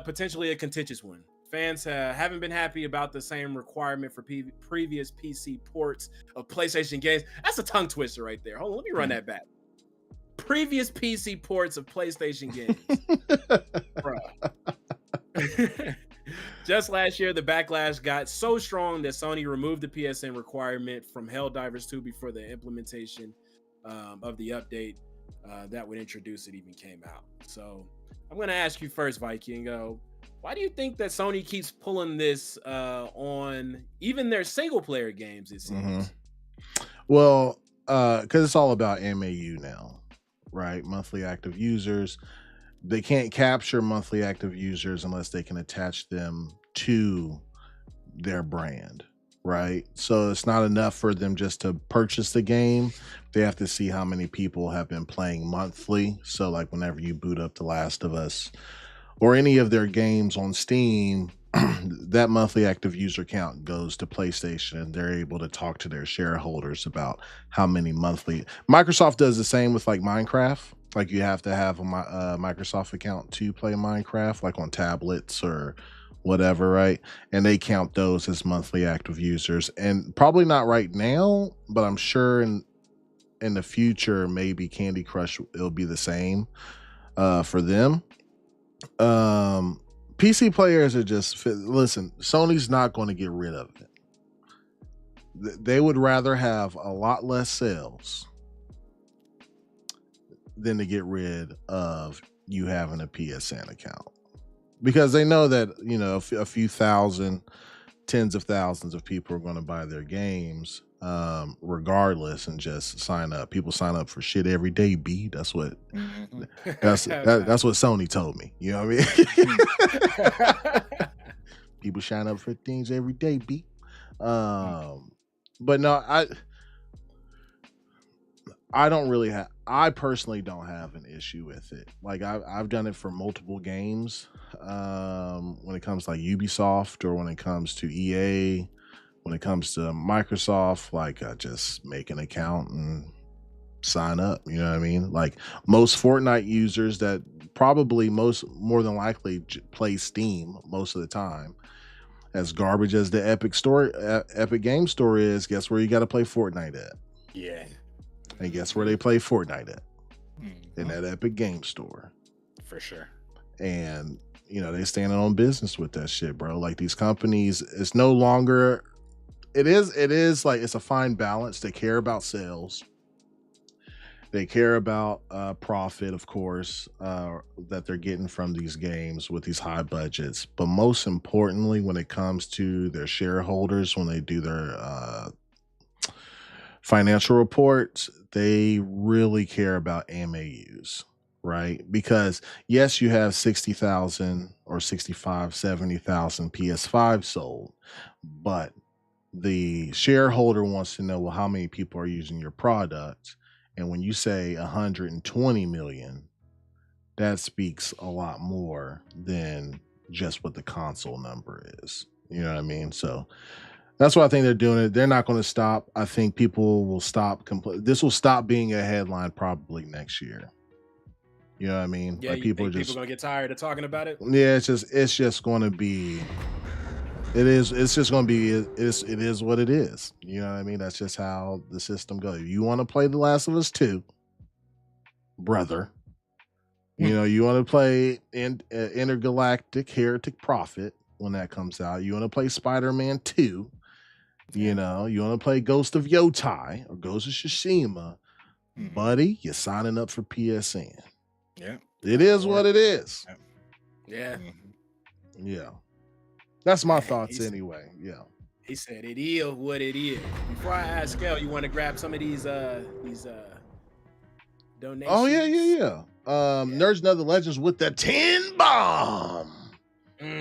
potentially a contentious one. Fans haven't been happy about the same requirement for previous PC ports of PlayStation games. That's a tongue twister right there. Hold on, let me run that back. Previous PC ports of PlayStation games. Bruh. Just last year, the backlash got so strong that Sony removed the PSN requirement from Helldivers 2 before the implementation of the update that would introduce it even came out. So I'm going to ask you first, Viking. Why do you think that Sony keeps pulling this on even their single-player games, it seems?
Mm-hmm. Well, because it's all about MAU now, right? Monthly active users. They can't capture monthly active users unless they can attach them to their brand, right? So it's not enough for them just to purchase the game. They have to see how many people have been playing monthly. So like whenever you boot up The Last of Us or any of their games on Steam, that monthly active user count goes to PlayStation, and they're able to talk to their shareholders about how many monthly. Microsoft does the same with like Minecraft. Like you have to have a Microsoft account to play Minecraft, like on tablets or whatever, right? And they count those as monthly active users. And probably not right now, but I'm sure in the future, maybe Candy Crush, it'll be the same for them. PC players are just, listen, Sony's not going to get rid of it. They would rather have a lot less sales than to get rid of you having a PSN account, because they know that, you know, a few thousand, tens of thousands of people are going to buy their games regardless and just sign up. People sign up for shit every day, B. That's what that's what Sony told me. You know what I mean? People sign up for things every day, B. But no, I personally don't have an issue with it. Like I've done it for multiple games. When it comes to like Ubisoft, or when it comes to EA, when it comes to Microsoft, like I just make an account and sign up. You know what I mean? Like most Fortnite users that probably more than likely play Steam most of the time. As garbage as the Epic Game Store is, guess where you got to play Fortnite at?
Yeah.
And guess where they play Fortnite at? In that Epic Game Store.
For sure.
And, you know, they standing on business with that shit, bro. Like these companies, it's no longer, it is like, it's a fine balance. They care about sales. They care about profit, of course, that they're getting from these games with these high budgets. But most importantly, when it comes to their shareholders, when they do their financial reports, they really care about MAUs, right? Because yes, you have 60,000 or 65, 70,000 PS5 sold, but the shareholder wants to know, well, how many people are using your product? And when you say 120 million, that speaks a lot more than just what the console number is. You know what I mean? So that's why I think they're doing it. They're not going to stop. I think people will stop. This will stop being a headline probably next year. You know what I mean?
Yeah,
like
people are going to get tired of talking about it?
Yeah, it's just going to be. It's just going to be. It is what it is. You know what I mean? That's just how the system goes. You want to play The Last of Us 2, brother. You know, you want to play Intergalactic Heretic Prophet when that comes out. You want to play Spider-Man 2. You know, you want to play Ghost of Yotai or Ghost of Tsushima, buddy, you're signing up for PSN.
Yeah.
It is what it is.
Yeah.
Yeah. That's my thoughts anyway. Yeah.
He said it is what it is. Before I ask Kel, you want to grab some of these donations?
Oh, yeah. Nerds and Other Legends with the 10 bomb.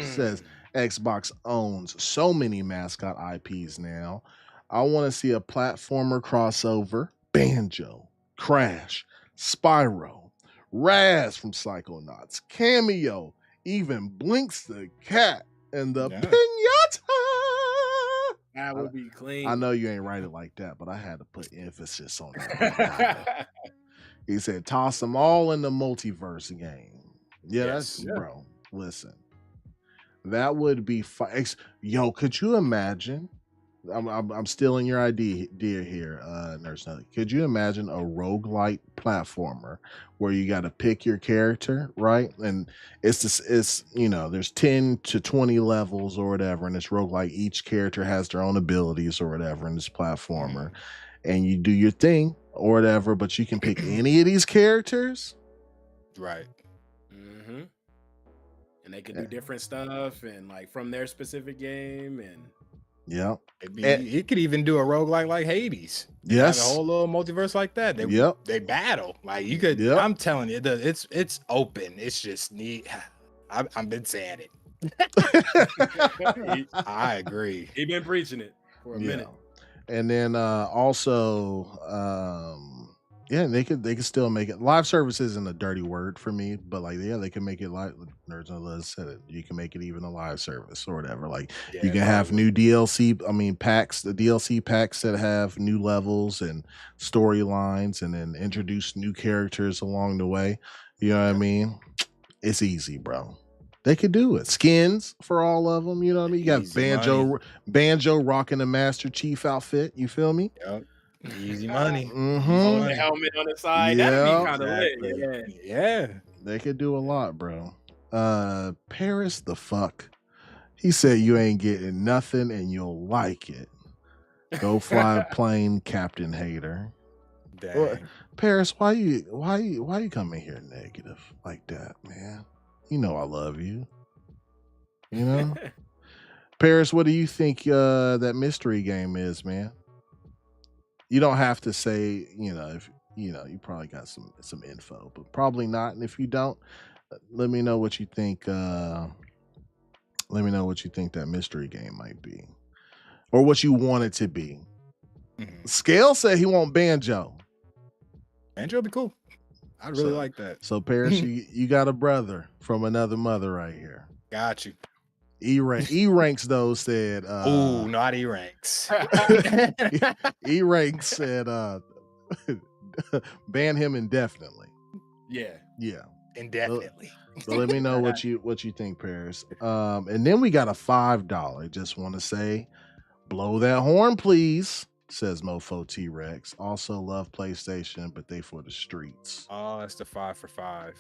Says Xbox owns so many mascot IPs now. I want to see a platformer crossover. Banjo, Crash, Spyro, Raz from Psychonauts, Cameo, even Blinks the Cat, and the Pinata.
That would be clean.
I know you ain't write it like that, but I had to put emphasis on that. He said, toss them all in the multiverse game. Yeah, that's bro. Listen, that would be fun. Yo, could you imagine? I'm stealing your idea here, Nurse Nelly. Could you imagine a roguelite platformer where you got to pick your character, right? And it's you know, there's 10 to 20 levels or whatever, and it's roguelite. Each character has their own abilities or whatever in this platformer, and you do your thing or whatever, but you can pick any of these characters,
right?
And they can do different stuff and like from their specific game and.
Yeah,
it could even do a roguelike like Hades.
Yes,
have a whole little multiverse like that. They battle like you could. I'm telling you, it's open. It's just neat. I've been saying it. I agree.
He been preaching it for a minute.
And then also, they could still make it. Live service isn't a dirty word for me, but like they can make it live. Nerds and Liz said it. You can make it even a live service or whatever. Like you can have new DLC. Packs. The DLC packs that have new levels and storylines, and then introduce new characters along the way. You know what I mean? It's easy, bro. They could do it. Skins for all of them. You know what I mean? You got Banjo rocking the Master Chief outfit. You feel me?
Yep. Easy money.
Mm-hmm. The helmet on the side. That'd be kind of lit.
Yeah.
They could do a lot, bro. Paris the fuck. He said you ain't getting nothing and you'll like it. Go fly a plane, Captain Hater.
Dang.
Paris, why you coming here negative like that, man? You know I love you. You know? Paris, what do you think that mystery game is, man? You don't have to say, if you probably got some info, but probably not. And if you don't, let me know what you think. Let me know what you think that mystery game might be, or what you want it to be. Scale said he want Banjo.
Banjo would be cool. I'd really like that.
So Paris, you got a brother from another mother right here.
Got you.
E-Ranks though said
oh, not E-Ranks.
E-Ranks said ban him indefinitely.
Yeah.
Indefinitely.
So let me know what you think, Paris. And then we got a $5. Just want to say, blow that horn, please. Says Mofo T-Rex. Also love PlayStation, but they for the streets.
Oh, that's the 5 for 5.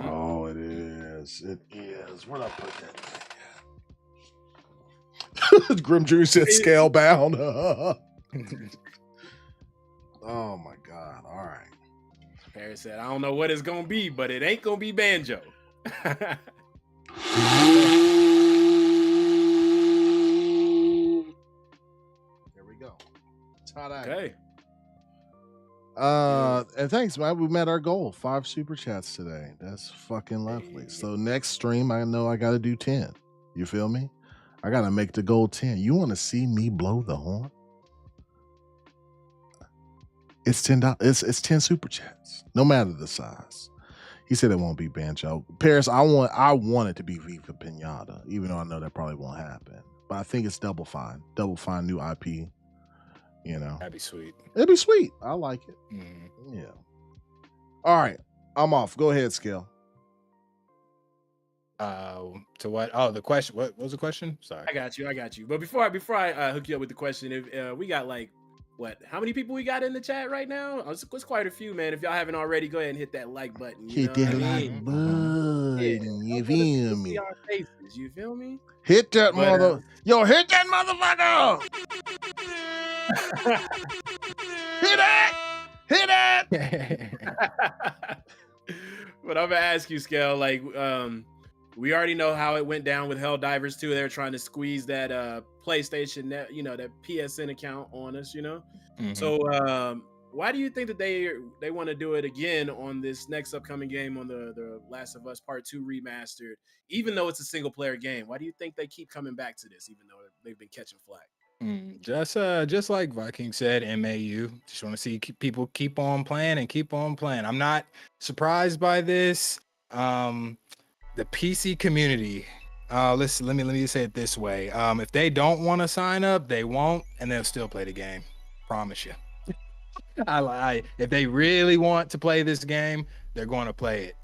Oh, it is. It is. Where'd I put that? Grim Drew said scale bound. Oh my God. All right.
Paris said, I don't know what it's gonna be, but it ain't gonna be Banjo.
There we go.
Okay.
And thanks, man. We met our goal. 5 super chats today. That's fucking lovely. So next stream, I know I gotta do 10. You feel me? I gotta make the goal 10. You want to see me blow the horn? It's $10. It's 10 super chats, no matter the size. He said it won't be Banjo. Paris, I want it to be Viva Pinata, even though I know that probably won't happen. But I think it's Double Fine. Double Fine new IP.
That'd be sweet.
It'd be sweet. I like it. Yeah. All right, I'm off. Go ahead, Scale.
To what? Oh, the question. What was the question? Sorry.
I got you. But before I hook you up with the question, if we got like how many people we got in the chat right now? It's quite a few, man. If y'all haven't already, go ahead and hit that like button.
Hit that like button. You feel me?
Our faces, you feel me?
Hit that hit that motherfucker! Hit it!
But I'm gonna ask you, Scale, like, we already know how it went down with Helldivers 2. They're trying to squeeze that PlayStation, that PSN account on us, So why do you think that they want to do it again on this next upcoming game on the Last of Us Part 2 remastered, even though it's a single player game? Why do you think they keep coming back to this, even though they've been catching flack?
Just like Viking said, MAU. Just want to see people keep on playing and keep on playing. I'm not surprised by this. The PC community. Let me say it this way. If they don't want to sign up, they won't, and they'll still play the game. Promise you. If they really want to play this game, they're going to play it.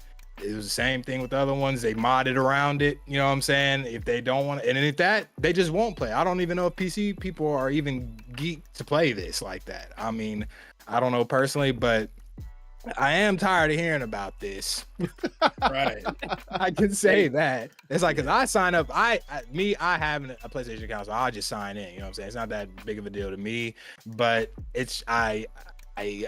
It was the same thing with the other ones. They modded around it. You know what I'm saying? If they don't want to, and if that, they just won't play. I don't even know if PC people are even geeked to play this like that. I mean, I don't know personally, but I am tired of hearing about this.
Right.
I can say that. It's like, cause I sign up, I have a PlayStation account, so I'll just sign in. You know what I'm saying? It's not that big of a deal to me, but I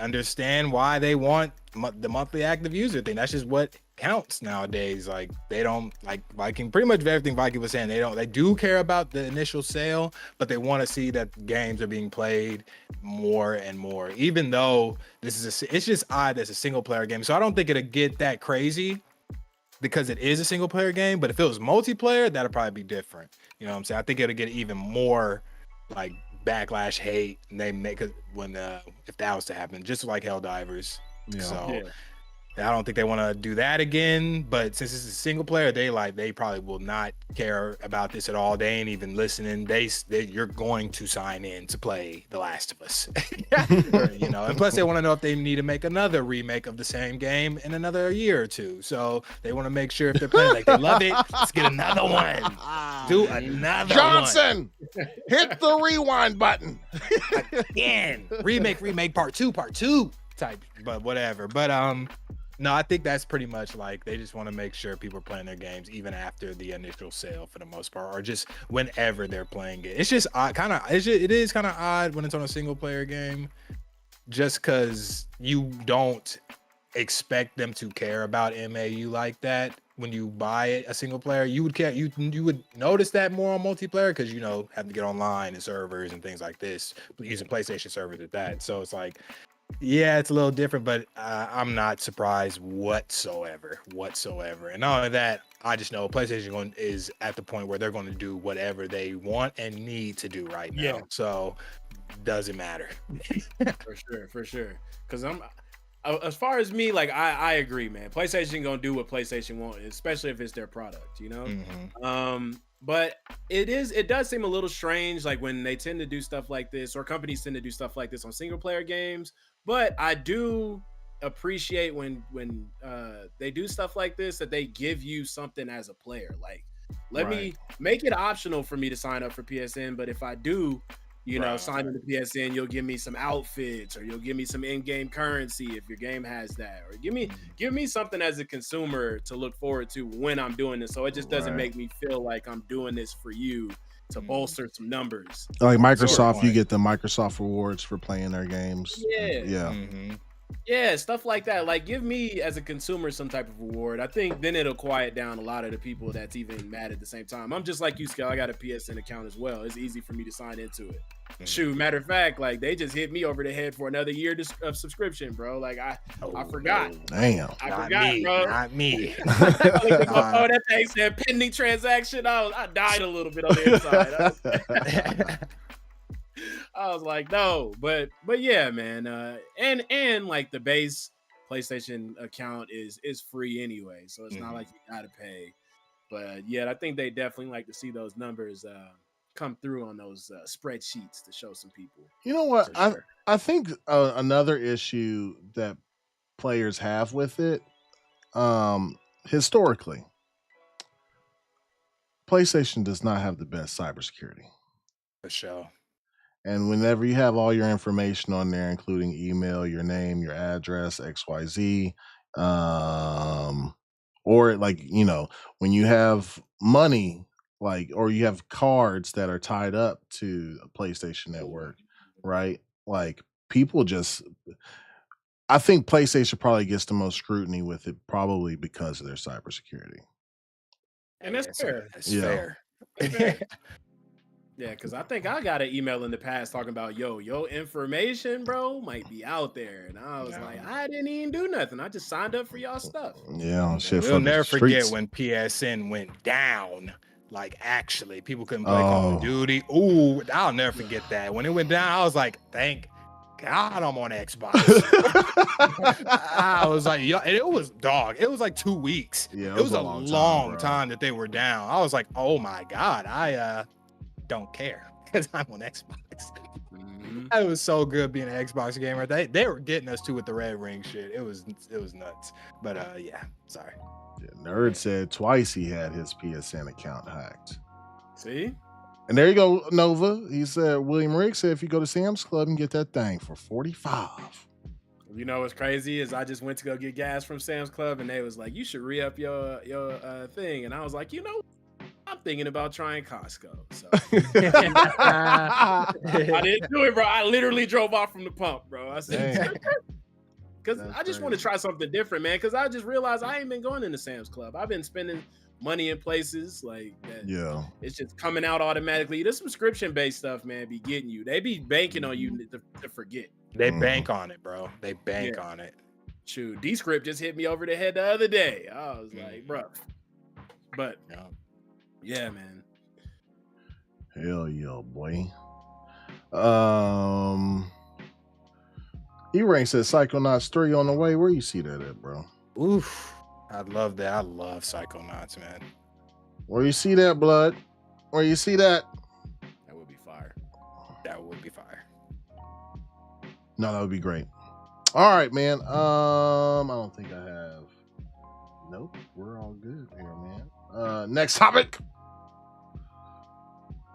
understand why they want the monthly active user thing. That's just what counts nowadays. Like, they don't, like Viking, pretty much everything Viking was saying, they do care about the initial sale, but they want to see that games are being played more and more, even though it's just odd as a single player game. So I don't think it'll get that crazy because it is a single player game, but if it was multiplayer, that'll probably be different. You know what I'm saying? I think it'll get even more like backlash, hate, and they make it if that was to happen, just like Helldivers.
Yeah.
So I don't think they want to do that again, but since it's a single player, they probably will not care about this at all. They ain't even listening. You're going to sign in to play The Last of Us. You know, and plus they want to know if they need to make another remake of the same game in another year or two. So they want to make sure if they're playing like they love it, let's get another one. Do another
Johnson, hit the rewind button.
Again. Remake part two type, but whatever. But no, I think that's pretty much like they just want to make sure people are playing their games even after the initial sale for the most part, or just whenever they're playing it. It's just it is kind of odd when it's on a single player game, just because you don't expect them to care about MAU like that. When you buy it, a single player, you would care. You would notice that more on multiplayer because have to get online and servers and things like this, using PlayStation servers at that. So it's like, yeah, it's a little different, but I'm not surprised whatsoever. And not only that, I just know PlayStation is at the point where they're going to do whatever they want and need to do right now.
Yeah.
So doesn't matter.
For sure. Because as far as me, like I agree, man. PlayStation gonna do what PlayStation wants, especially if it's their product,
Mm-hmm.
But it does seem a little strange, like when they tend to do stuff like this, or companies tend to do stuff like this on single player games. But I do appreciate when they do stuff like this, that they give you something as a player. Like, let me make it optional for me to sign up for PSN, but if I do, sign into PSN, you'll give me some outfits, or you'll give me some in-game currency if your game has that, or give me something as a consumer to look forward to when I'm doing this, so it just doesn't make me feel like I'm doing this for you to bolster some numbers.
Like Microsoft, you get the Microsoft rewards for playing their games.
Yeah.
Mm-hmm.
Yeah, stuff like that. Like, give me as a consumer some type of reward. I think then it'll quiet down a lot of the people that's even mad at the same time. I'm just like you, Skell. I got a PSN account as well. It's easy for me to sign into it. Mm-hmm. Shoot, matter of fact, like they just hit me over the head for another year of subscription, bro. Like I forgot.
Damn.
I forgot, bro.
Not me.
That thing said pending transaction. I died a little bit on the inside. I was like, no, but yeah, man. And like the base PlayStation account is free anyway, so it's not like you gotta pay. But yeah, I think they definitely like to see those numbers come through on those spreadsheets to show some people.
You know what?
Sure.
I think another issue that players have with it, historically, PlayStation does not have the best cybersecurity.
For sure.
And whenever you have all your information on there, including email, your name, your address, XYZ, or like, when you have money, like, or you have cards that are tied up to a PlayStation Network, right? Like, people I think PlayStation probably gets the most scrutiny with it, probably because of their cybersecurity.
And that's fair.
That's fair.
Yeah, because I think I got an email in the past talking about, your information, bro, might be out there. And I was like, I didn't even do nothing. I just signed up for y'all stuff.
Yeah, shit.
We'll never forget when PSN went down. Like, actually, people couldn't play Call of Duty. Ooh, I'll never forget that. When it went down, I was like, thank God I'm on Xbox. I was like, yo, and it was it was like 2 weeks.
Yeah,
it was a long time that they were down. I was like, oh my God, I don't care because I'm on Xbox. It was so good being an Xbox gamer. They were getting us too with the red ring shit. It was nuts. But yeah, sorry.
Yeah, Nerd said twice he had his PSN account hacked.
See?
And there you go, Nova. He said, William Riggs said if you go to Sam's Club and get that thing for $45.
You know what's crazy is I just went to go get gas from Sam's Club and they was like, you should re-up your thing. And I was like, I'm thinking about trying Costco. So I didn't do it, bro. I literally drove off from the pump, bro. I said, because I just want to try something different, man. Because I just realized I ain't been going into Sam's Club. I've been spending money in places like that. Yeah, it's just coming out automatically. The subscription-based stuff, man, be getting you. They be banking on you to forget.
They bank on it, bro. They bank on it.
Shoot, D-Script just hit me over the head the other day. I was like, bro. But yeah, man.
Hell yeah, boy. E-Rank says Psychonauts 3 on the way. Where you see that at, bro?
Oof. I love that. I love Psychonauts, man.
Where you see that, Blood? Where you see that?
That would be fire.
That would be fire.
No, that would be great. All right, man. I don't think I have. Nope. We're all good here, man. Next topic.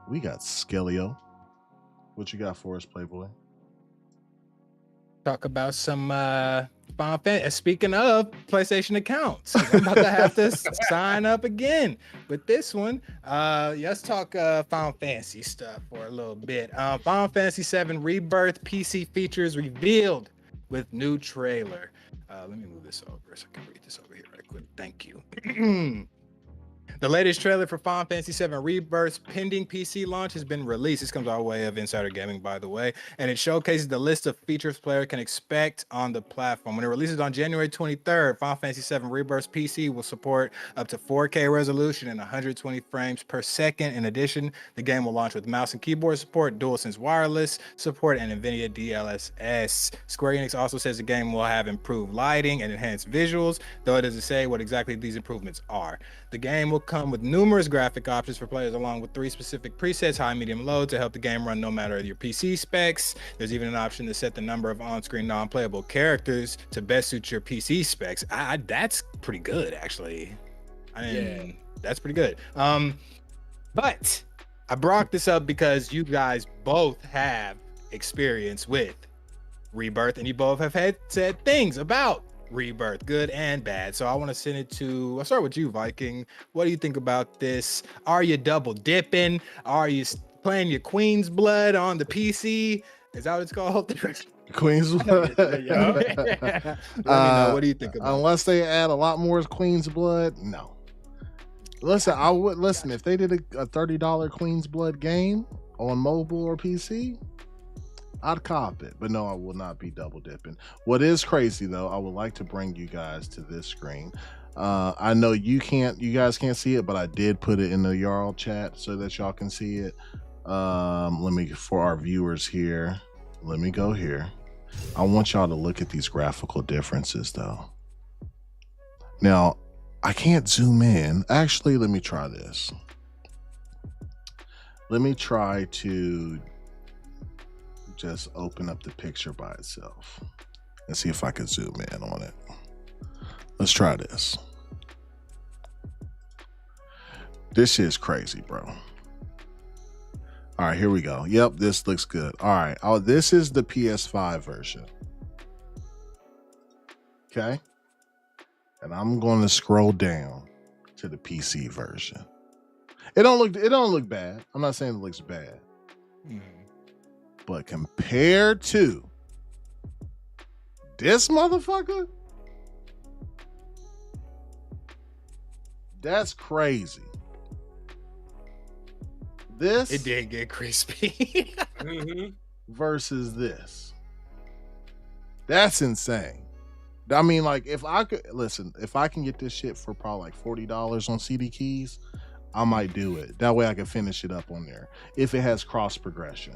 We got Skellio. What you got for us, Playboy?
Talk about some Final Fantasy. Speaking of PlayStation accounts, I'm about to have to sign up again with this one. Let's talk Final Fantasy stuff for a little bit. Final Fantasy VII Rebirth PC features revealed with new trailer. Let me move this over so I can read this over here right quick. Thank you. The latest trailer for Final Fantasy VII Rebirth's pending PC launch has been released. This comes our way of Insider Gaming, by the way, and it showcases the list of features player can expect on the platform. When it releases on January 23rd, Final Fantasy VII Rebirth's PC will support up to 4K resolution and 120 frames per second. In addition, the game will launch with mouse and keyboard support, DualSense wireless support, and NVIDIA DLSS. Square Enix also says the game will have improved lighting and enhanced visuals, though it doesn't say what exactly these improvements are. The game will come with numerous graphic options for players, along with 3 specific presets, high, medium, low, to help the game run no matter your PC specs. There's even an option to set the number of on-screen non-playable characters to best suit your PC specs. That's pretty good, actually. That's pretty good. But I brought this up because you guys both have experience with Rebirth, and you both have said things about Rebirth, good and bad. So I want to send it to, I'll start with you, Viking. What do you think about this? Are you double dipping? Are you playing your Queen's Blood on the PC? Is that what it's called?
Queen's Blood?
Let me know. What do you think about
unless they add a lot more Queen's Blood, no. Listen, I would listen if they did a $30 Queen's Blood game on mobile or PC, I'd cop it, but no, I will not be double dipping. What is crazy though, I would like to bring you guys to this screen. I know you guys can't see it, but I did put it in the Jarl chat so that y'all can see it. For our viewers here, let me go here. I want y'all to look at these graphical differences though. Now, I can't zoom in. Actually, let me try this. Let me try to just open up the picture by itself and see if I can zoom in on it. Let's try this. This is crazy, bro. All right, here we go. Yep, this looks good. All right. Oh, this is the PS5 version. Okay. And I'm going to scroll down to the PC version. It don't look bad. I'm not saying it looks bad. But compared to this motherfucker, that's crazy. This
It did get crispy.
versus this. That's insane. I mean, like, if I can get this shit for probably like $40 on CD keys, I might do it. That way I can finish it up on there. If it has cross progression.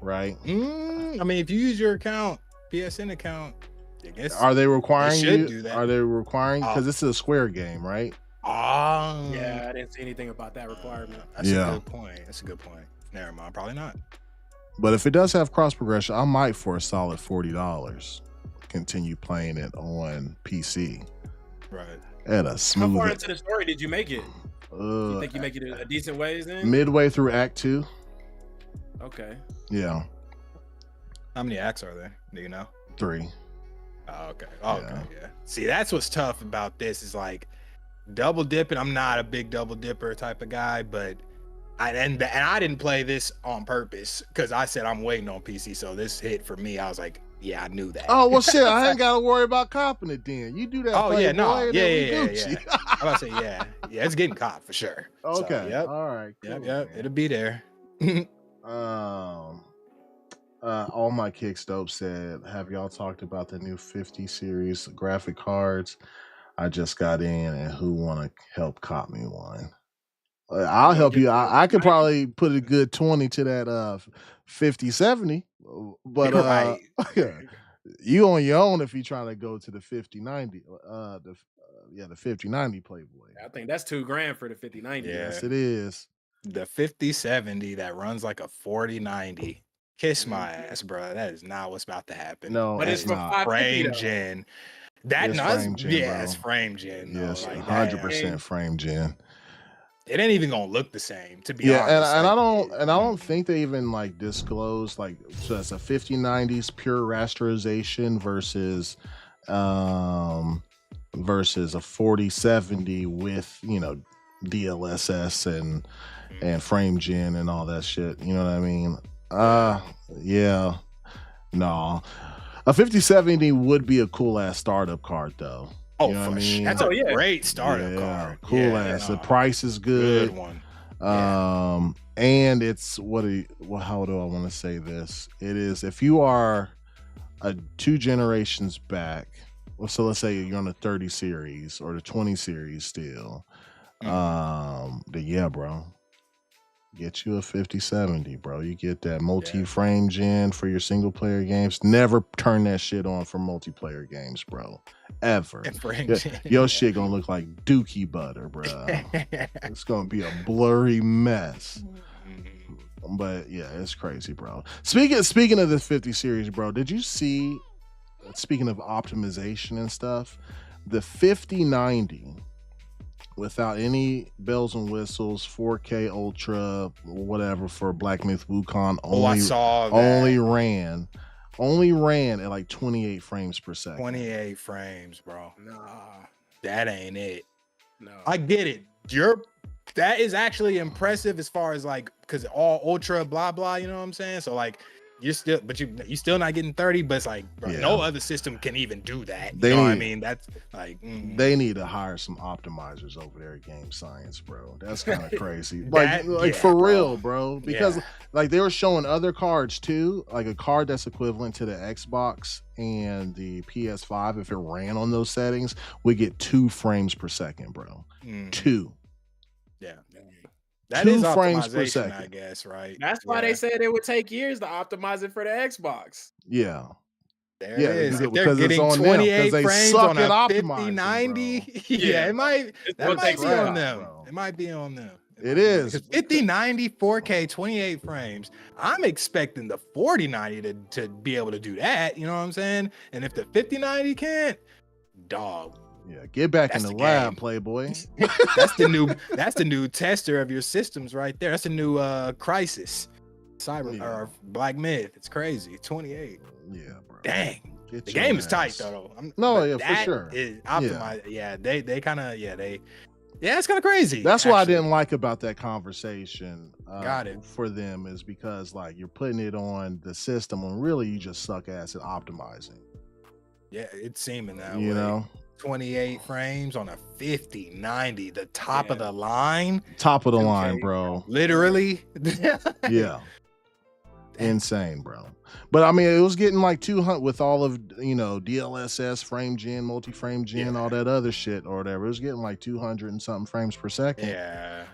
Right?
I mean, if you use your account, PSN account, I guess.
Are they requiring you?
Do that.
Are they requiring? Because this is a Square game, right?
Yeah, I didn't see anything about that requirement.
That's a good point. That's a good point. Never mind. Probably not.
But if it does have cross progression, I might, for a solid $40, continue playing it on PC.
Right.
At a smooth.
How far into the story did you make it? You think you make it a decent ways then?
Midway through Act 2.
Okay.
Yeah.
How many acts are there? Do you know?
3.
Oh, okay. Yeah. See, that's what's tough about this is like double dipping. I'm not a big double dipper type of guy, but I didn't play this on purpose because I said I'm waiting on PC. So this hit for me. I was like, yeah, I knew that.
Oh well, shit. I ain't got to worry about copping it then. You do that.
Oh yeah, no, yeah. I'm about to say yeah. It's getting caught for sure.
Okay.
So, yep.
All right. Cool,
Yep. It'll be there.
All my kicks dope said, have y'all talked about the new 50 series graphic cards? I just got in, and who want to help cop me one? I'll help you. I could probably put a good 20 to that 5070, but
right.
You on your own if you're trying to go to the 5090. The 5090 Playboy.
I think that's $2,000 for the 5090.
Yeah.
Yes, it is.
The 5070 that runs like a 4090. Kiss my ass, bro. That is not what's about to happen.
No,
but it's for
frame gen. That
frame gen, bro.
it's frame gen.
Yes,
like
100% frame gen.
It ain't even gonna look the same, to be honest.
and I don't think they even like disclose like so it's a 5090s pure rasterization versus a 4070 with DLSS and frame gen and all that shit. You know what I mean? Yeah. No. A 5070 would be a cool ass startup card though.
Oh,
you know
for
what I mean?
That's a great startup card.
Cool ass. The price is good.
Good
one. And it's how do I want to say this? It is if you are 2 generations back. So let's say you're on the 30 series or the 20 series still. Bro. Get you a 5070, bro. You get that multi-frame gen for your single player games. Never turn that shit on for multiplayer games, bro. Ever. Your shit gonna look like dookie butter, bro. It's gonna be a blurry mess. But yeah, it's crazy, bro. Speaking of this 50 series, bro, did you see, speaking of optimization and stuff, the 5090 without any bells and whistles, 4K Ultra, whatever for Black Myth Wukong
I saw that.
only ran at like 28 frames per second.
28 frames, bro.
Nah,
that ain't it.
No,
I get it. That is actually impressive as far as like, because all ultra blah blah, you know what I'm saying? So like you're still not getting 30, but it's like bro, no other system can even do that. You know what I mean? That's like
they need to hire some optimizers over there at Game Science, bro. That's kind of crazy. For real, bro. Because like they were showing other cards too, like a card that's equivalent to the Xbox and the PS5. If it ran on those settings, we get 2 frames per second, bro. 2.
Yeah. That
2
is
frames per
optimization,
second.
I guess, right?
That's why they said it would take years to optimize it for the Xbox.
Yeah.
There it is. If they're
because
getting
it's on
28
them,
frames
suck
on
at
a
optimizing,
5090,
bro.
it might be on them.
Bro.
It might be on them.
It is.
5090, 4K, 28 frames. I'm expecting the 4090 to be able to do that. You know what I'm saying? And if the 5090 can't, dog.
Yeah, get back in the lab, Playboy.
That's the new tester of your systems right there. That's the new Crisis. Or Black Myth. It's crazy. 28.
Yeah, bro.
Dang. The game is tight though.
For sure.
Is optimized. Yeah, they kind of it's kind of crazy.
That's what I didn't like about that conversation.
Got it.
For them is because like you're putting it on the system when really you just suck ass at optimizing.
Yeah, it's seeming that way.
You know?
28 frames on a 5090, the top of the line.
Top of the line, bro.
Literally.
Yeah. Insane, bro. But I mean, it was getting like 200 with all of, DLSS, frame gen, multi-frame gen, all that other shit or whatever. It was getting like 200 and something frames per second.
Yeah.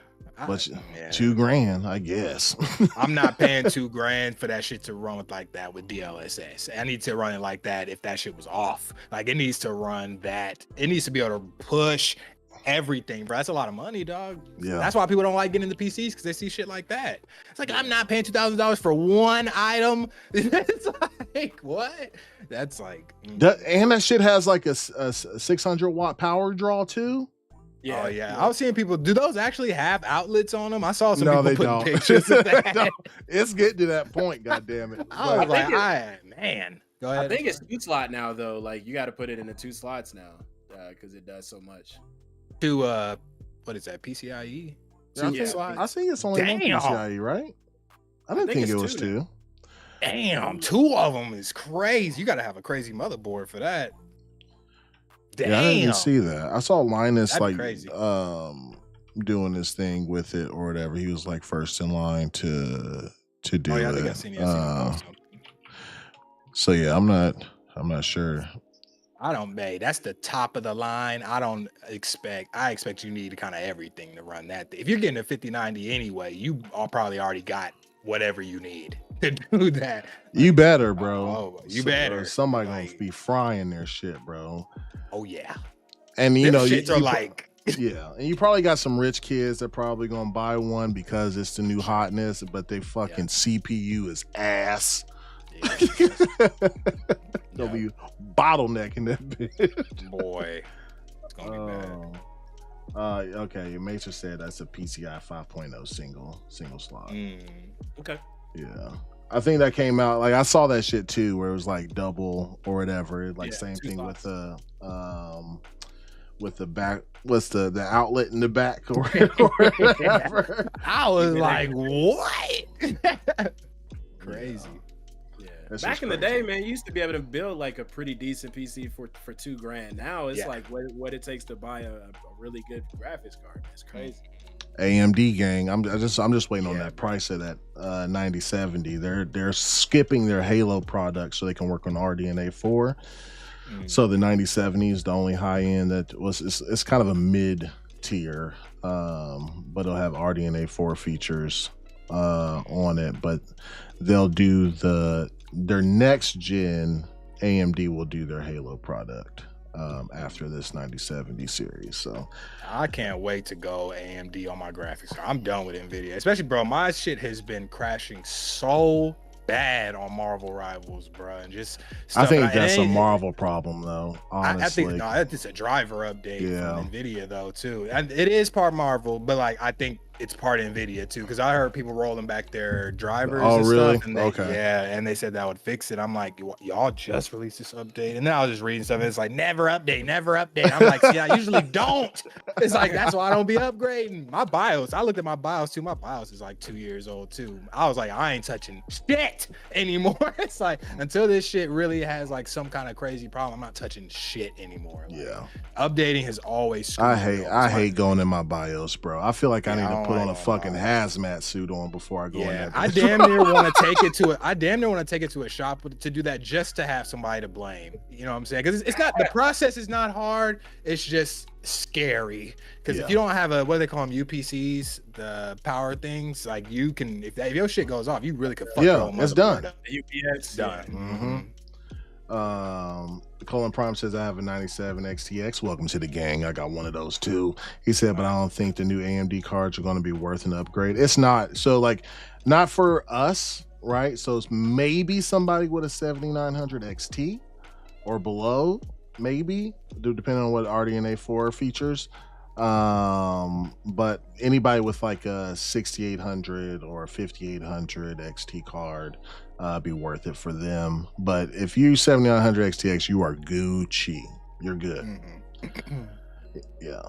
But $2,000, I guess.
I'm not paying $2,000 for that shit to run like that with DLSS. I need to run it like that if that shit was off. Like, it needs to run that. It needs to be able to push everything, bro. That's a lot of money, dog.
Yeah.
That's why people don't like getting into PCs, because they see shit like that. It's like, I'm not paying $2,000 for one item. It's like, what? That's like...
And that shit has like a 600 watt power draw too.
Yeah. Oh yeah, I was seeing people. Do those actually have outlets on them? I saw some people putting pictures of that.
No, it's getting to that point. God damn it!
I was like, man. Go ahead.
I think it's 2-slot now, though. Like, you got to put it in the 2 slots now, because it does so much.
To what is that? PCIe?
I think it's only one PCIe, right? I didn't think it was 2.
Damn, 2 of them is crazy. You got to have a crazy motherboard for that. Damn.
Yeah, I didn't see that. I saw Linus
crazy.
doing this thing with it or whatever. He was like first in line to do
I
it.
think I've seen it.
So yeah, I'm not sure.
That's the top of the line. I expect you need kind of everything to run that. If you're getting a 5090 anyway, you probably already got whatever you need to do that.
You better, bro.
You better.
Somebody gonna be frying their shit, bro.
Oh yeah.
And
shits are like
yeah, and you probably got some rich kids that probably gonna buy one because it's the new hotness, but they fucking CPU is ass. They'll be bottlenecking that bitch.
Boy, it's gonna be bad.
Okay, Matrix said that's a PCI 5.0 single slot.
Okay.
Yeah. I think that came out, like I saw that shit too, where it was like double or whatever. Like same thing
slots.
with the back, what's the outlet in the back or whatever.
I was like, what? Crazy.
That's back in the day, man, you used to be able to build like a pretty decent PC for $2,000. Now it's like what it takes to buy a really good graphics card. It's crazy.
AMD gang, I'm just waiting on that price of that 9070. They're skipping their Halo product so they can work on RDNA 4. So the 9070 is the only high end that it's kind of a mid tier, but it'll have RDNA 4 features on it. But they'll do their next gen. AMD will do their Halo product after this 9070 series. So
I can't wait to go AMD on my graphics card. I'm done with NVIDIA, especially, bro. My shit has been crashing so bad on Marvel Rivals, bro, and just stuff.
I think that's a Marvel problem, though. Honestly,
I think it's a driver update from NVIDIA, though, too. And it is part Marvel, but like I think it's part NVIDIA too, because I heard people rolling back their drivers.
Oh,
and
really?
Stuff, and and they said that would fix it. I'm like, y'all just released this update, and then I was just reading stuff. And it's like never update. I'm like, see, I usually don't. It's like that's why I don't be upgrading my BIOS. I looked at my BIOS too. My BIOS is like 2 years old too. I was like, I ain't touching shit anymore. It's like until this shit really has like some kind of crazy problem, I'm not touching shit anymore. Like, updating has always.
I hate going in my BIOS, bro. I feel like I need to put on a fucking hazmat suit on before I go in there.
I damn near want to take it to a shop to do that, just to have somebody to blame. You know what I'm saying? Because it's not, the process is not hard. It's just scary. Because if you don't have what do they call them, UPCs, the power things, like you can, if your shit goes off, you really could fuck your own
it's done.
The UPS
done.
Colin Prime says, I have a 97 XTX. Welcome to the gang. I got one of those too. He said, but I don't think the new AMD cards are going to be worth an upgrade. It's not. So like, not for us, right? So it's maybe somebody with a 7900 XT or below, maybe, depending on what RDNA 4 features. But anybody with like a 6800 or a 5800 XT card, be worth it for them. But if you 7900 XTX, you are Gucci. You're good. Yeah.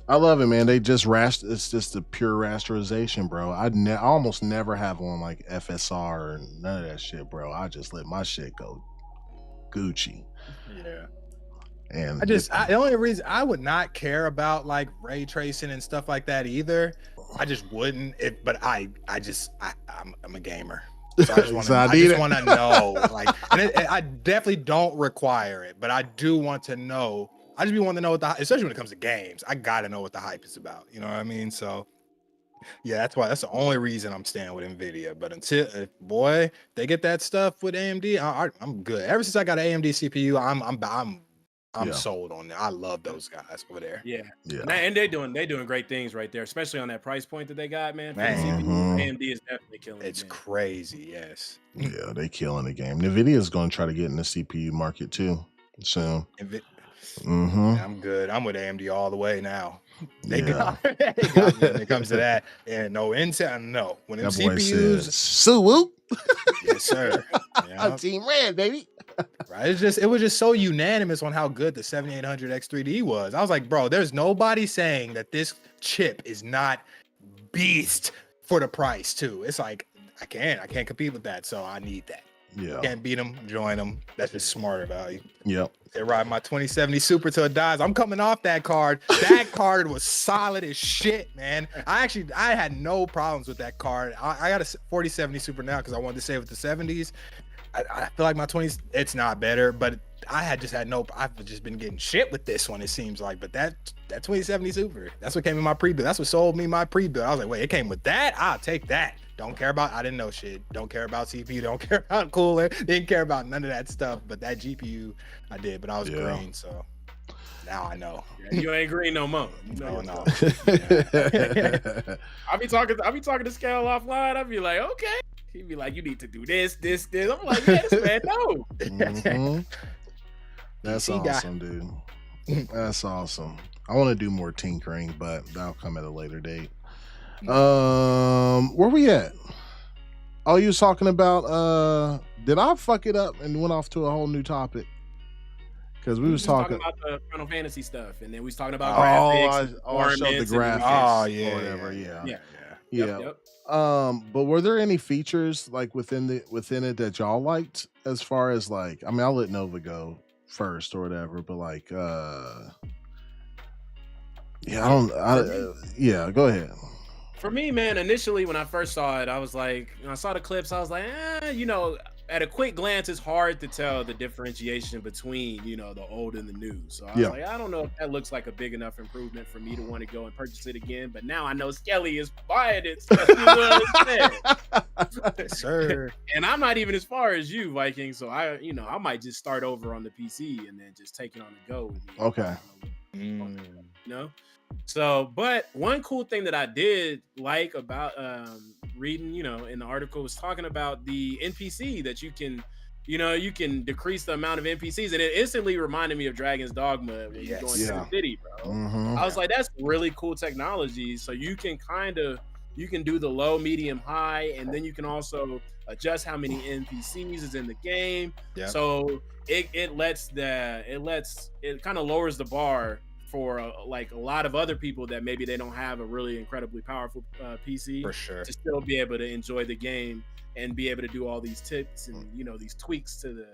I love it, man. They just it's just a pure rasterization, bro. I almost never have on like FSR or none of that shit, bro. I just let my shit go Gucci. And
the only reason I would not care about like ray tracing and stuff like that either, I just wouldn't. I'm a gamer. So I just want to know, like, and I definitely don't require it, but I do want to know. I just want to know especially when it comes to games, I gotta know what the hype is about. You know what I mean? So yeah, that's the only reason I'm staying with Nvidia. But until they get that stuff with AMD, I'm good. Ever since I got an AMD CPU, I'm sold on that. I love those guys over there.
Yeah. And they're doing great things right there, especially on that price point that they got, man. AMD is definitely killing.
It's crazy, yes.
Yeah, they killing the game. Nvidia is going to try to get in the CPU market too soon.
I'm good. I'm with AMD all the way now. They got me when it comes to that. And no Intel, no. When them CPUs,
so
yes, sir.
Team Red, baby.
Right. It was just so unanimous on how good the 7800 X3D was. I was like, bro, there's nobody saying that this chip is not beast for the price too. It's like I can't compete with that, so I need that.
Yeah,
can't beat them, join them. That's just smarter value.
Yep.
They ride my 2070 Super till it dies. I'm coming off that card. That card was solid as shit, man. I had no problems with that card. I got a 4070 Super now because I wanted to save with the 70s. I feel like my 20s, it's not better, but I've just been getting shit with this one, it seems like. But that 2070 Super, that's what came in my pre-build. That's what sold me my pre-build. I was like, wait, it came with that? I'll take that. I didn't know shit. Don't care about CPU. Don't care about cooler. Didn't care about none of that stuff. But that GPU, I did. But I was green, so now I know.
Yeah, you ain't green no more.
No.
I'll be talking to Scale offline. I'll be like, okay. He'd be like, you need to do this. I'm like, yes, man, no.
Mm-hmm. That's awesome, dude. That's awesome. I want to do more tinkering, but that'll come at a later date. Where we at? Oh, you was talking about did I fuck it up and went off to a whole new topic? Because we was talking
about the Final Fantasy stuff, and then we was talking about
graphics. I showed the graphics.
Oh yeah,
whatever. Yeah.
Yep.
But were there any features like within it that y'all liked? As far as like, I mean, I'll let Nova go first or whatever, but like, go ahead.
For me, man, initially when I first saw it, I was like, I saw the clips, I was like, at a quick glance, it's hard to tell the differentiation between, the old and the new. So I was like, I don't know if that looks like a big enough improvement for me to want to go and purchase it again. But now I know Skelly is buying it. So
yes, sir.
And I'm not even as far as you, Viking. So I might just start over on the PC and then just take it on the go with me.
Okay.
So, but one cool thing that I did like about reading, in the article was talking about the NPC that you can decrease the amount of NPCs, and it instantly reminded me of Dragon's Dogma when you're going to the city, bro.
Mm-hmm.
I was like, that's really cool technology. So you can do the low, medium, high, and then you can also adjust how many NPCs is in the game.
Yeah.
So it kind of lowers the bar for a lot of other people that maybe they don't have a really incredibly powerful PC
for sure
to still be able to enjoy the game and be able to do all these tips and these tweaks to the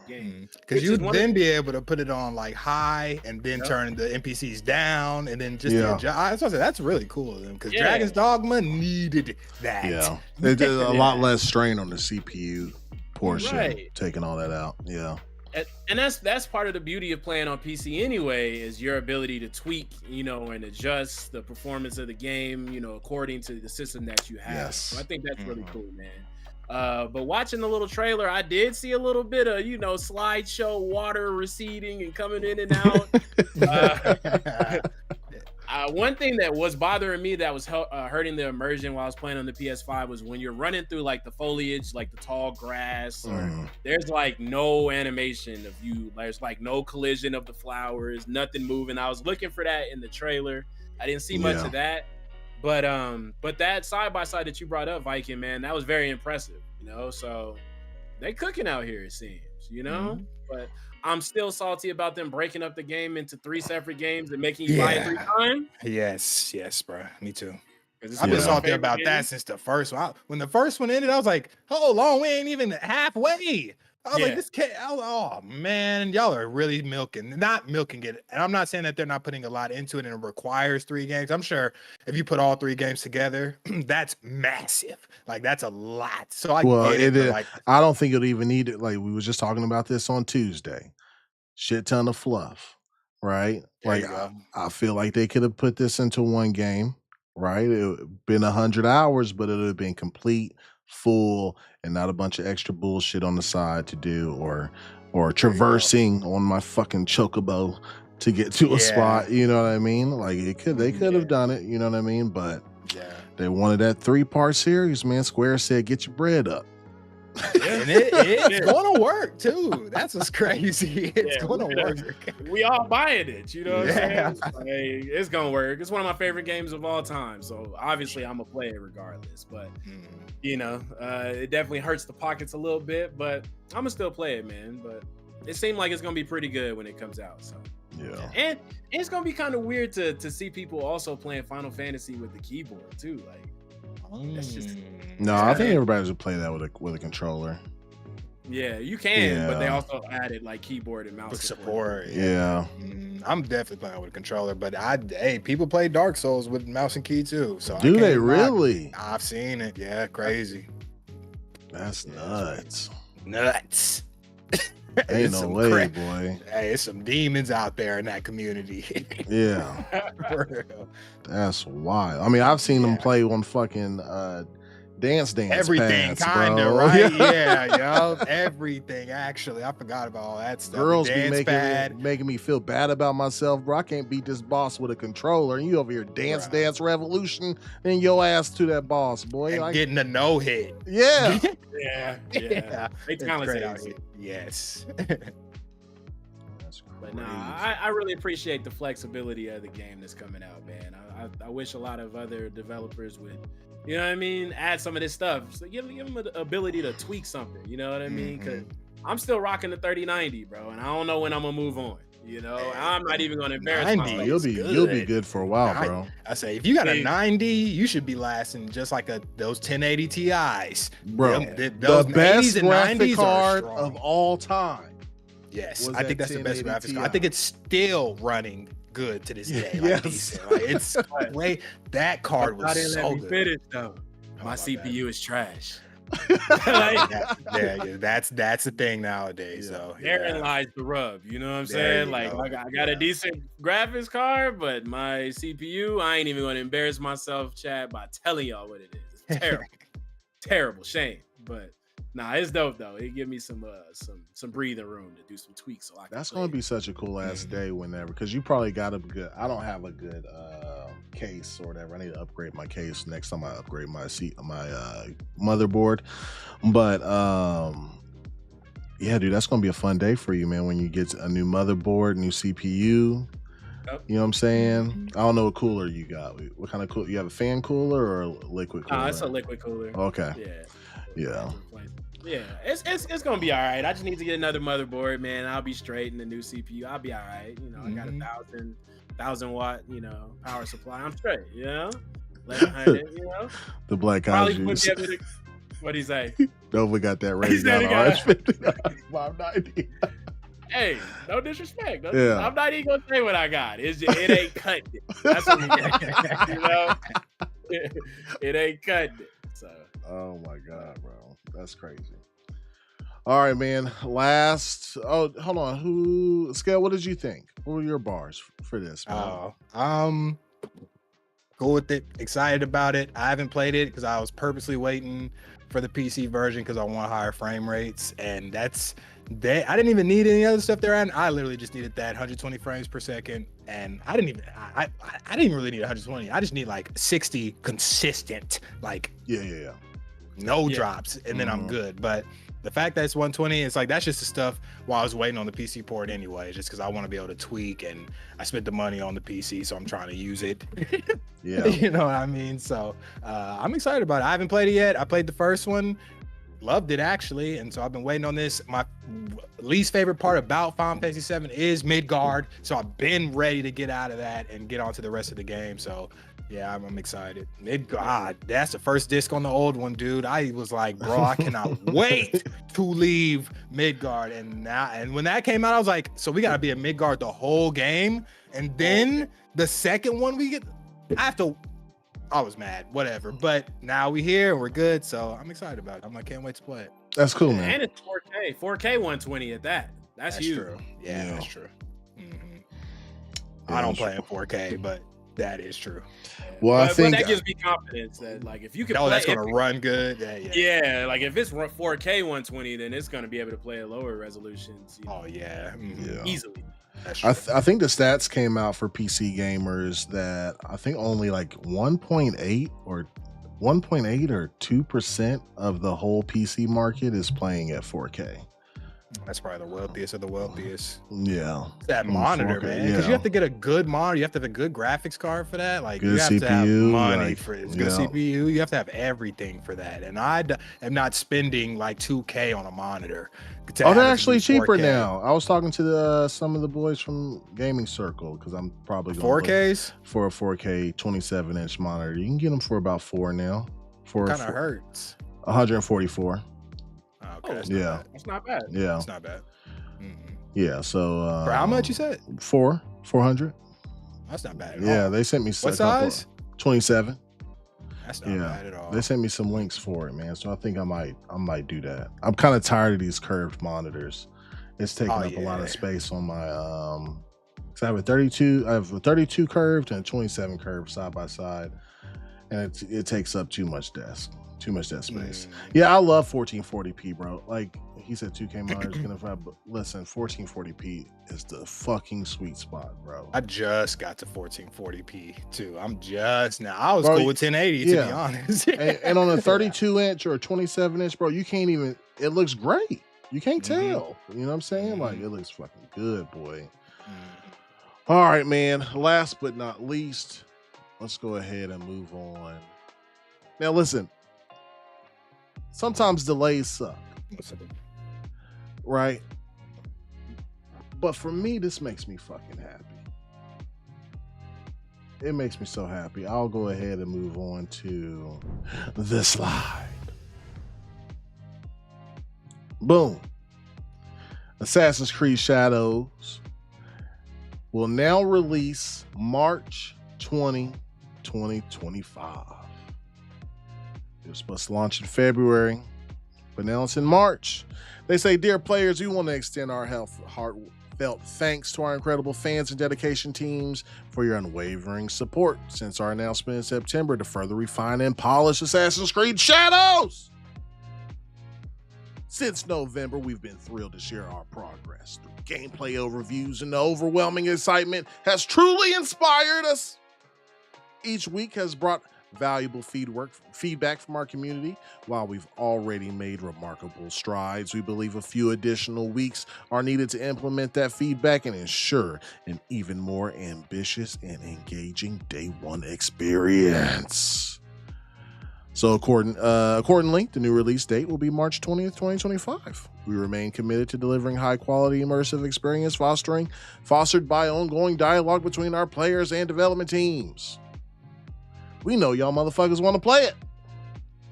game.
Because you would then be able to put it on like high and then turn the NPCs down and then just that's really cool because Dragon's Dogma needed that.
Yeah, they did a lot less strain on the CPU portion, taking all that out. Yeah.
And that's part of the beauty of playing on PC anyway, is your ability to tweak, and adjust the performance of the game, according to the system that you have.
Yes.
So I think that's really cool, man. But watching the little trailer, I did see a little bit of, slideshow water receding and coming in and out. One thing that was bothering me that was hurting the immersion while I was playing on the PS5 was when you're running through like the foliage, like the tall grass, or there's like no animation of you. There's like no collision of the flowers, nothing moving. I was looking for that in the trailer. I didn't see much of that, but that side by side that you brought up, Viking, man, that was very impressive. So they cooking out here, it seems. But I'm still salty about them breaking up the game into 3 separate games and making you buy it 3 times.
Yes, bro. Me too. I've been salty about that since the first one. When the first one ended, I was like, hold on, we ain't even halfway. I was like, this kid, oh man, y'all are really not milking it. And I'm not saying that they're not putting a lot into it and it requires 3 games. I'm sure if you put all 3 games together, that's massive. Like that's a lot. So I get it. Like,
I don't think it'll even need it. Like we was just talking about this on Tuesday. Shit ton of fluff, right? Like I feel like they could have put this into one game, right? It would have been 100 hours, but it would have been complete, full, and not a bunch of extra bullshit on the side to do or traversing on my fucking chocobo to get to a spot. You know what I mean? Like they could have done it. You know what I mean? But they wanted that 3-part series, man. Square said, "Get your bread up."
And it's gonna work too. That's what's crazy. It's gonna work.
We all buying it, you know what I'm saying? Like, it's gonna work. It's one of my favorite games of all time. So obviously I'm gonna play it regardless. But you know, it definitely hurts the pockets a little bit, but I'm gonna still play it, man. But it seemed like it's gonna be pretty good when it comes out. So and it's gonna be kind of weird to see people also playing Final Fantasy with the keyboard too. Like that's just
I think everybody should play that with a controller.
Yeah, you can, but they also added like keyboard and mouse
support.
Yeah.
I'm definitely playing with a controller, but people play Dark Souls with mouse and key too. So
do they really?
I've seen it. Yeah, crazy.
That's nuts.
Nuts.
Ain't no way, boy.
Hey, it's some demons out there in that community.
Yeah. That's wild. I mean, I've seen them play on fucking dance
everything
pads,
kind of,
bro.
right? Yeah, everything. Actually, I forgot about all that stuff.
Girls be making me feel bad about myself, bro. I can't beat this boss with a controller, and you over here dance revolution and your ass to that boss, boy.
And getting a no hit.
Yeah.
Yeah. They talented out here.
Yes.
But I really appreciate the flexibility of the game that's coming out, man. I wish a lot of other developers would, you know what I mean, add some of this stuff. So give them the ability to tweak something, you know what I mean? Because I'm still rocking the 3090, bro, and I don't know when I'm gonna move on. You know, I'm not even gonna embarrass myself.
You'll be good for a while, bro.
I say if you got a 90, you should be lasting just like those 1080 Ti's,
bro.
Those
the best graphic card of all time.
Yes, I think that's the best graphics card. I think it's still running good to this day. Like decent. Like, it's way that card was so good.
Finish, though. My CPU is trash.
That's the thing nowadays. So
therein lies the rub. You know what I'm saying? Like I got a decent graphics card, but my CPU, I ain't even gonna embarrass myself, Chad, by telling y'all what it is. It's terrible. Terrible shame. But it's dope though. It give me some breathing room to do some tweaks. So
that's gonna be such a cool ass day whenever, because you probably got a good. I don't have a good case or whatever. I need to upgrade my case next time I upgrade my motherboard. But yeah, dude, that's gonna be a fun day for you, man. When you get a new motherboard, new CPU. Yep. You know what I'm saying? I don't know what cooler you got. What kind of cooler? You have a fan cooler or a liquid cooler?
It's a liquid cooler.
Okay.
Yeah. Yeah, it's gonna be all right. I just need to get another motherboard, man. I'll be straight in the new CPU. I'll be all right. You know, I got a 1,000 watt, you know, power supply. I'm straight. You know, 1100. You know,
the BLAQQ juice.
What'd he say?
Nova got that raised down RS50 590.
Hey, no disrespect. I'm not even gonna say what I got. It ain't cutting it. That's what we got. You know, it ain't cutting it. So.
Oh my god, bro. That's crazy. All right, man. Hold on. Scale, what did you think? What were your bars for this, man?
Go with it. Excited about it. I haven't played it because I was purposely waiting for the PC version because I want higher frame rates, and I didn't even need any other stuff there. And I literally just needed that 120 frames per second, and I didn't even really need 120. I just need like 60 consistent, like no drops, and then I'm good. But the fact that it's 120, it's like that's just the stuff while I was waiting on the PC port anyway, just because I want to be able to tweak, and I spent the money on the PC, so I'm trying to use it. You know what I mean? So I'm excited about it. I haven't played it yet. I played the first one, loved it actually, and so I've been waiting on this. My least favorite part about Final Fantasy VII is Midgard, so I've been ready to get out of that and get on to the rest of the game. So Yeah, I'm excited. God, that's the first disc on the old one, dude. I was like, bro, I cannot wait to leave Midgard. And when that came out, I was like, so we gotta be at Midgard the whole game. And then the second one we get, I was mad, whatever. But now we here and we're good, so I'm excited about it. I can't wait to play it.
That's cool, man.
And it's 4K 120 at that. That's huge.
True. Yeah, that's true. Mm-hmm. I don't play in 4K, but that is true.
Well, I think
that gives me confidence that like if you can play,
that's gonna run good.
Yeah, like if it's 4K 120, then it's gonna be able to play at lower resolutions. Easily.
That's true. I think the stats came out for PC gamers that I think only like 1.8 or 2% of the whole PC market is playing at 4K.
That's probably the wealthiest of the wealthiest.
Yeah.
That monitor, man. Because you have to get a good monitor. You have to have a good graphics card for that. Like,
good
you have
CPU,
to have money for it. Good CPU. You have to have everything for that. And I am not spending like $2K on a monitor.
They're actually cheaper now. I was talking to some of the boys from Gaming Circle because I'm probably going
4Ks
for a 4K 27-inch monitor. You can get them for about $4 now.
Kind of hurts.
144.
Okay,
that's not bad.
Yeah,
it's not bad. Mm-hmm.
Yeah, so
for how much you said?
400.
That's not bad at all.
Yeah, they sent me
what size?
27.
That's not bad at all.
They sent me some links for it, man. So I think I might do that. I'm kind of tired of these curved monitors. It's taking up a lot of space on my because I have a 32 curved and a 27 curved side by side, and it takes up too much desk space. Yeah, I love 1440p, bro. Like he said, 2K monitors gonna have, but listen, 1440p is the fucking sweet spot, bro.
I just got to 1440p too. I was cool with 1080 to be honest.
and on a 32-inch or a 27-inch, bro, you can't even. It looks great. You can't tell. You know what I'm saying? Like it looks fucking good, boy. All right, man. Last but not least, let's go ahead and move on. Now, listen. Sometimes delays suck, right? But for me, this makes me fucking happy. It makes me so happy. I'll go ahead and move on to the slide. Boom. Assassin's Creed Shadows will now release March 20, 2025. It was supposed to launch in February, but now it's in March. They say, dear players, we want to extend our heartfelt thanks to our incredible fans and dedication teams for your unwavering support since our announcement in September to further refine and polish Assassin's Creed Shadows. Since November, we've been thrilled to share our progress. The gameplay overviews and the overwhelming excitement has truly inspired us. Each week has brought valuable feedback from our community. While we've already made remarkable strides, we believe a few additional weeks are needed to implement that feedback and ensure an even more ambitious and engaging day one experience. So accordingly, the new release date will be March 20th, 2025. We remain committed to delivering high-quality, immersive experience fostered by ongoing dialogue between our players and development teams. We know y'all motherfuckers want to play it.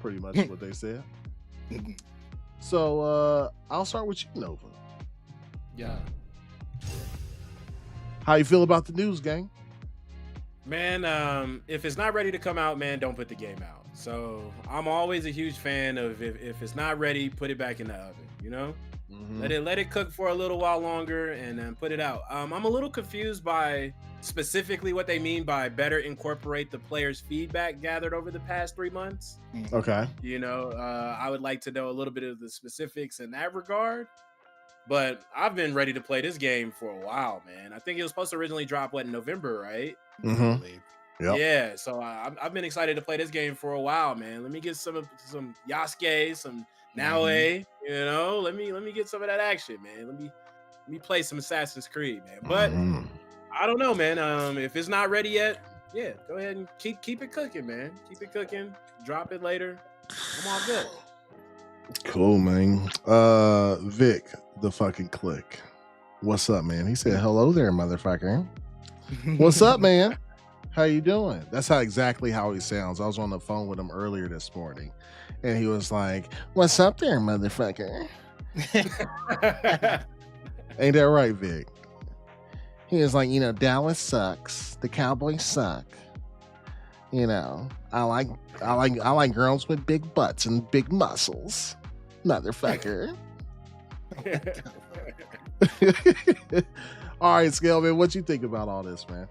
Pretty much what they said. So I'll start with you, Nova.
Yeah.
How you feel about the news, gang?
Man, if it's not ready to come out, man, don't put the game out. So I'm always a huge fan of if it's not ready, put it back in the oven, you know? Mm-hmm. Let it cook for a little while longer and then put it out. I'm a little confused by specifically what they mean by better incorporate the players' feedback gathered over the past 3 months.
Okay.
You know, I would like to know a little bit of the specifics in that regard. But I've been ready to play this game for a while, man. I think it was supposed to originally drop, in November, right?
Mm-hmm. Yep.
Yeah, so I've been excited to play this game for a while, man. Let me get some Yasuke, some Naoe, you know. Let me get some of that action, man. Let me play some Assassin's Creed, man. But I don't know, man. If it's not ready yet, yeah, go ahead and keep it cooking, man. Keep it cooking. Drop it later. I'm all good.
Cool, man. Vic, the fucking click. What's up, man? He said, hello there, motherfucker. What's up, man? How you doing? That's exactly how he sounds. I was on the phone with him earlier this morning, and he was like, "What's up there, motherfucker?" Ain't that right, Vic? He was like, Dallas sucks. The Cowboys suck. I like girls with big butts and big muscles, motherfucker. All right, Scale, man, what you think about all this, man?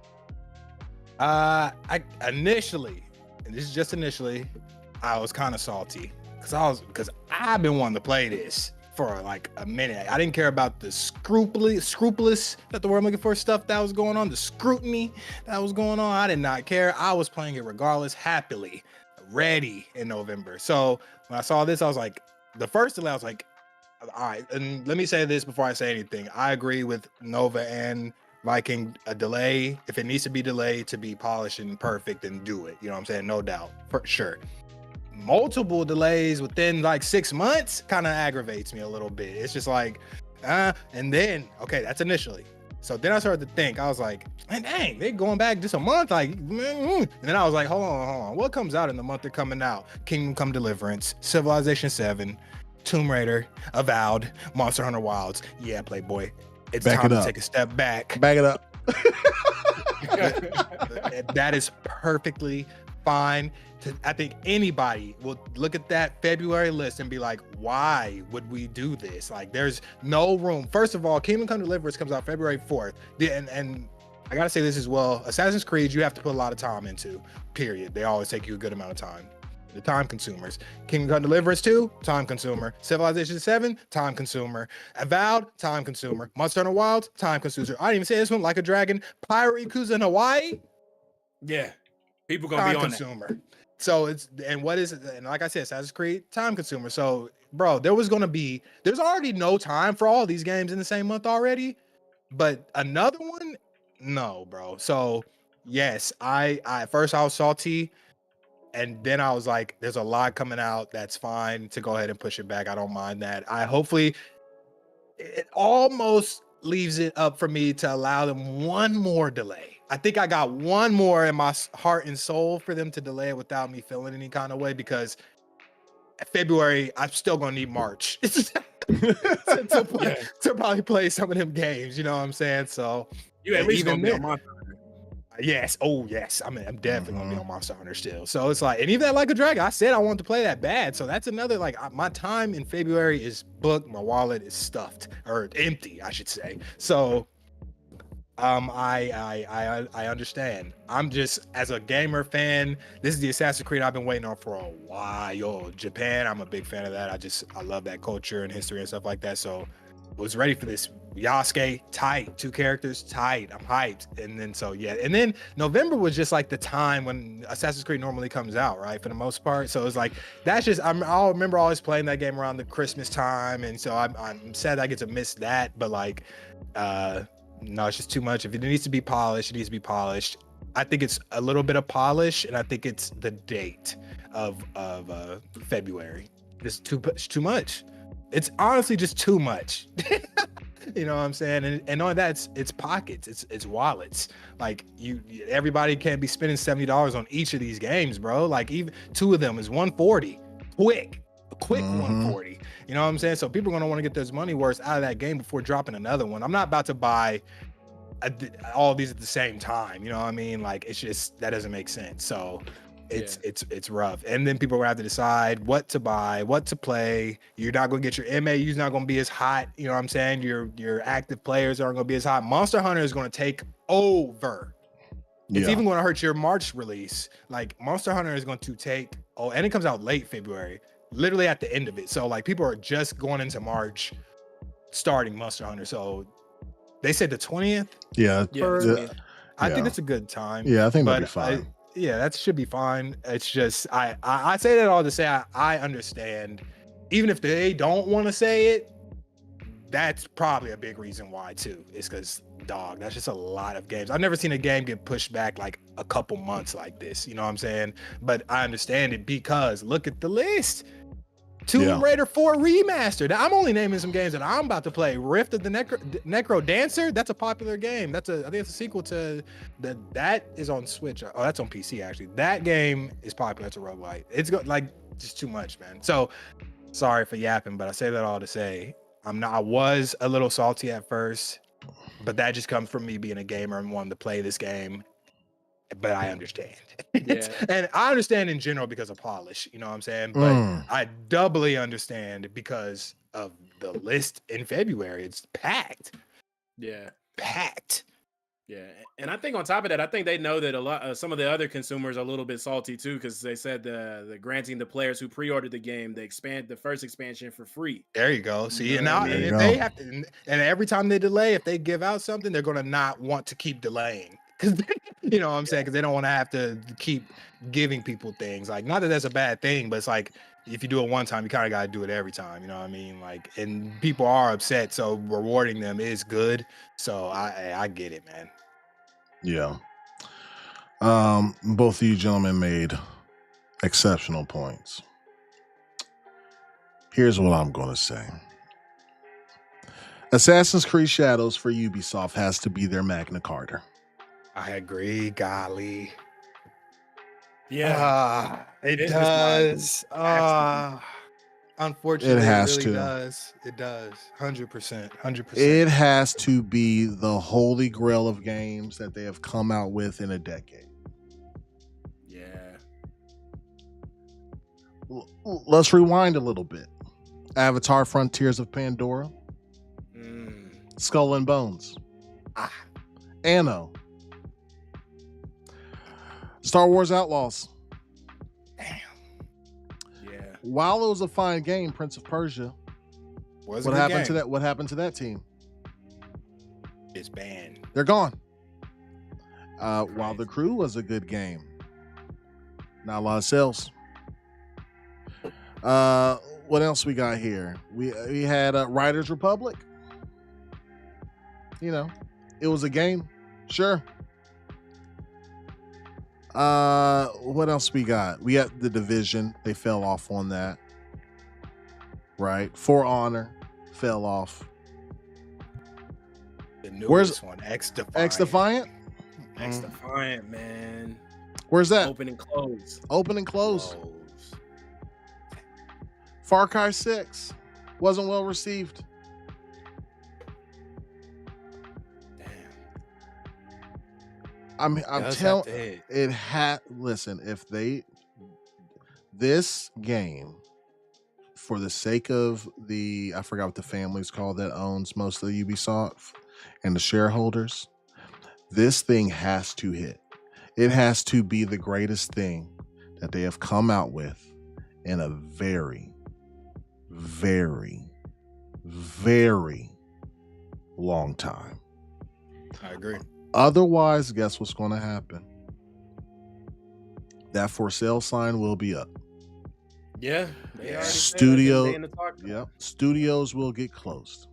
I initially, and this is just initially, I was kind of salty because I've been wanting to play this for like a minute. I didn't care about the scrupulous, that the word I'm looking for, stuff that was going on, the scrutiny that was going on. I did not care. I was playing it regardless, happily, ready in November. So when I saw this, I was like, the first delay, I was like, all right. And let me say this before I say anything. I agree with Nova and Viking, a delay, if it needs to be delayed to be polished and perfect, and do it. You know what I'm saying? No doubt, for sure. Multiple delays within like 6 months kind of aggravates me a little bit. It's just like, and then, okay, that's initially. So then I started to think, I was like, man, dang, they're going back just a month. Like, and then I was like, hold on. What comes out in the month they're coming out? Kingdom Come Deliverance, Civilization 7, Tomb Raider, Avowed, Monster Hunter Wilds. Yeah, Playboy. It's time to take a step back.
Back it up.
That is perfectly fine. I think anybody will look at that February list and be like, why would we do this? Like, there's no room. First of all, Kingdom Come Deliverance comes out February 4th. And I gotta say this as well. Assassin's Creed, you have to put a lot of time into, period. They always take you a good amount of time. The time consumers. Kingdom Come Deliverance 2, time consumer. Civilization 7, time consumer. Avowed, time consumer. Monster Hunter Wilds, time consumer. I didn't even say this one, Like a Dragon. Pirate Yakuza in Hawaii.
Yeah. People gonna be on
consumer. That. So it's, and what is it? And like I said, Assassin's Creed, time consumer. So, bro, there's already no time for all these games in the same month already. But another one, no, bro. So yes, I at first I was salty. And then I was like, there's a lot coming out. That's fine to go ahead and push it back. I don't mind that. It almost leaves it up for me to allow them one more delay. I think I got one more in my heart and soul for them to delay it without me feeling any kind of way, because February, I'm still going to need March to probably play some of them games. You know what I'm saying? So
you at least going to be on my.
Yes. Oh, yes. I'm definitely gonna be on Monster Hunter still. So it's like, and even that Like a Dragon, I said I wanted to play that bad. So that's another, like, my time in February is booked. My wallet is stuffed, or empty, I should say. So, I understand. I'm just, as a gamer fan, this is the Assassin's Creed I've been waiting on for a while. Japan, I'm a big fan of that. I love that culture and history and stuff like that. So was ready for this. Yasuke, tight. 2 characters, tight. I'm hyped. And then, so yeah. And then November was just like the time when Assassin's Creed normally comes out, right? For the most part. So it was like, that's just, I'll remember always playing that game around the Christmas time. And so I'm sad I get to miss that. But like, no, it's just too much. If it needs to be polished, it needs to be polished. I think it's a little bit of polish, and I think it's the date of February. It's too much. It's honestly just too much. You know what I'm saying? And on that, it's pockets, it's wallets. Like everybody can't be spending $70 on each of these games, bro. Like even 2 of them is $140, quick 140. You know what I'm saying? So people are gonna want to get their money worth out of that game before dropping another one. I'm not about to buy all these at the same time. You know what I mean? Like, it's just, that doesn't make sense. So it's rough. And then people are gonna have to decide what to buy, what to play. You're not gonna get your MAU's not gonna be as hot. You know what I'm saying? Your active players aren't gonna be as hot. Monster Hunter is gonna take over. It's even gonna hurt your March release. Like, Monster Hunter is going to take, and it comes out late February, literally at the end of it. So like, people are just going into March starting Monster Hunter. So they said the 20th. I think that's a good time.
Yeah, I think that'll be fine.
That should be fine. It's just, I say that all to say I understand. Even if they don't want to say it, that's probably a big reason why too. It's because, dog, that's just a lot of games. I've never seen a game get pushed back like a couple months like this. You know what I'm saying? But I understand it, because look at the list. Tomb Raider 4 Remastered. I'm only naming some games that I'm about to play. Rift of the Necro Dancer. That's a popular game. I think it's a sequel to that is on Switch. Oh, that's on PC actually. That game is popular. It's a roguelike. It's just too much, man. So sorry for yapping, but I say that all to say I was a little salty at first, but that just comes from me being a gamer and wanting to play this game. But I understand. And I understand in general because of polish, you know what I'm saying? But I doubly understand because of the list in February. It's packed.
Yeah.
Packed.
Yeah. And I think on top of that, I think they know that some of the other consumers are a little bit salty too, because they said the granting the players who pre-ordered the game, the first expansion for free.
There you go. See, and they have to, and every time they delay, if they give out something, they're going to not want to keep delaying. Because you know what I'm saying? Because they don't want to have to keep giving people things. Like, not that that's a bad thing, but it's like if you do it one time, you kind of got to do it every time. You know what I mean? Like, and people are upset, so rewarding them is good. So I get it, man.
Yeah. Both of you gentlemen made exceptional points. Here's what I'm going to say. Assassin's Creed Shadows for Ubisoft has to be their Magna Carta.
I agree, golly.
Yeah.
It does. Unfortunately,
it has
really
to.
Does. It does. 100%. 100%.
It has to be the holy grail of games that they have come out with in a decade.
Yeah.
Let's rewind a little bit. Avatar Frontiers of Pandora. Skull and Bones. Anno. Star Wars Outlaws.
Damn.
Yeah.
While it was a fine game, Prince of Persia. What happened to that? What happened to that team?
It's banned.
They're gone. While The Crew was a good game, not a lot of sales. What else we got here? We had Riders Republic. You know, it was a game, sure. What else we got? We got The Division. They fell off on that. Right. For Honor fell off.
The newest one, X Defiant.
X Defiant, man.
Where's that?
Open and close.
Open and close. Far Cry 6 wasn't well received. I'm telling it had. Listen, if this game, for the sake of I forgot what the family's called that owns most of the Ubisoft and the shareholders, this thing has to hit. It has to be the greatest thing that they have come out with in a very, very, very long time.
I agree.
Otherwise, guess what's going to happen? That for sale sign will be up.
Yeah.
Studios will get closed.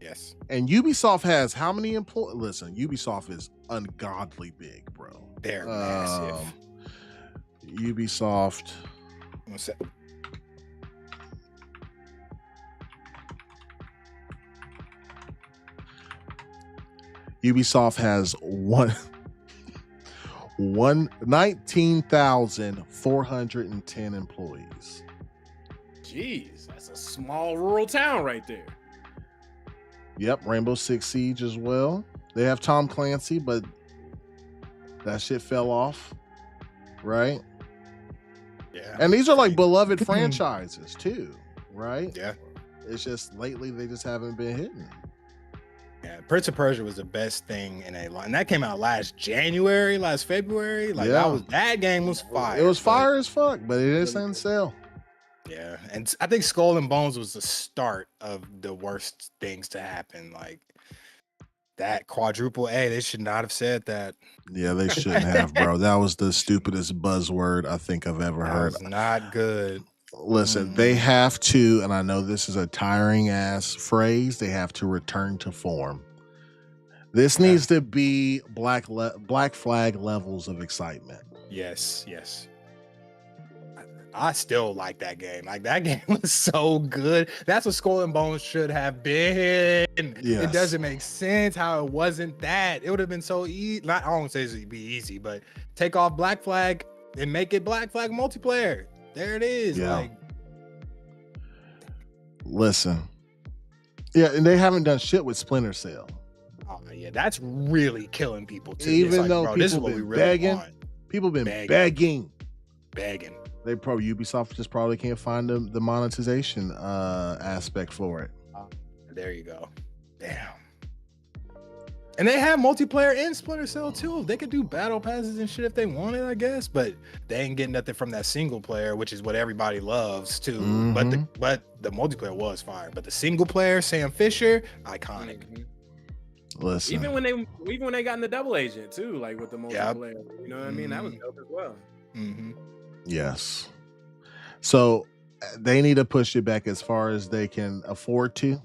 Yes.
And Ubisoft has how many employees? Listen, Ubisoft is ungodly big, bro.
They're massive.
Ubisoft. Ubisoft has 19,410 employees.
Jeez, that's a small rural town right there.
Yep, Rainbow Six Siege as well. They have Tom Clancy, but that shit fell off, right?
Yeah.
And these are like beloved franchises too, right?
Yeah.
It's just lately they just haven't been hitting.
Yeah, Prince of Persia was the best thing in a lot, and that came out last February. Like that game was fire.
It was fire as fuck, but it is on sale.
Yeah, and I think Skull and Bones was the start of the worst things to happen. Like that quadruple A, they should not have said that.
Yeah, they shouldn't have, bro. That was the stupidest buzzword I think I've ever heard.
Was not good.
Listen, they have to, and I know this is a tiring ass phrase, they have to return to form. This needs to be black flag levels of excitement.
Yes. I still like that game. Like that game was so good. That's what Skull and Bones should have been.
Yes.
It doesn't make sense how it wasn't that. It would have been so easy. I don't say it'd be easy, but take off Black Flag and make it Black Flag multiplayer. There it is.
Yeah.
Like,
listen. Yeah, and they haven't done shit with Splinter Cell.
oh yeah, that's really killing people too.
Even
like,
though
bro, this is
people
what we
been
really
begging,
want.
people been begging.
They
probably Ubisoft just probably can't find the monetization aspect for it.
There you go. Damn. And they have multiplayer in Splinter Cell too. They could do battle passes and shit if they wanted, I guess. But they ain't getting nothing from that single player, which is what everybody loves too.
Mm-hmm.
But the multiplayer was fire. But the single player, Sam Fisher, iconic.
Listen,
even when they got in the double agent too, like with the multiplayer, you know what I mean? That was dope as well.
Yes. So they need to push it back as far as they can afford to,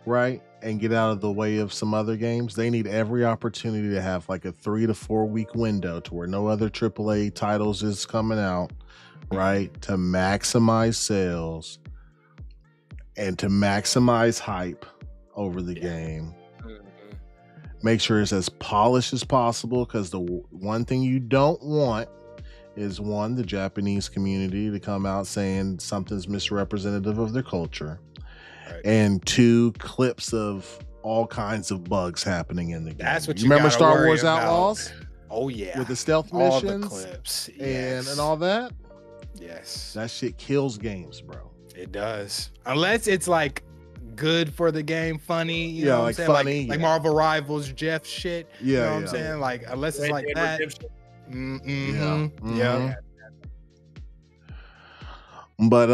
right? And get out of the way of some other games. They need every opportunity to have like a 3 to 4 week window to where no other AAA titles is coming out, right? To maximize sales and to maximize hype over the game. Make sure it's as polished as possible, because the one thing you don't want is, one, the Japanese community to come out saying something's misrepresentative of their culture, and 2, clips of all kinds of bugs happening in the game.
That's what you
remember
gotta
Star
worry
Wars
about.
Outlaws?
Oh yeah,
with the stealth
all
missions,
the clips,
and all that.
Yes,
that shit kills games, bro.
It does, unless it's like good for the game, funny, you know what I'm saying?
Funny,
like Marvel Rivals, Jeff shit. You know what I'm saying? Like, unless it's like that. Yeah.
But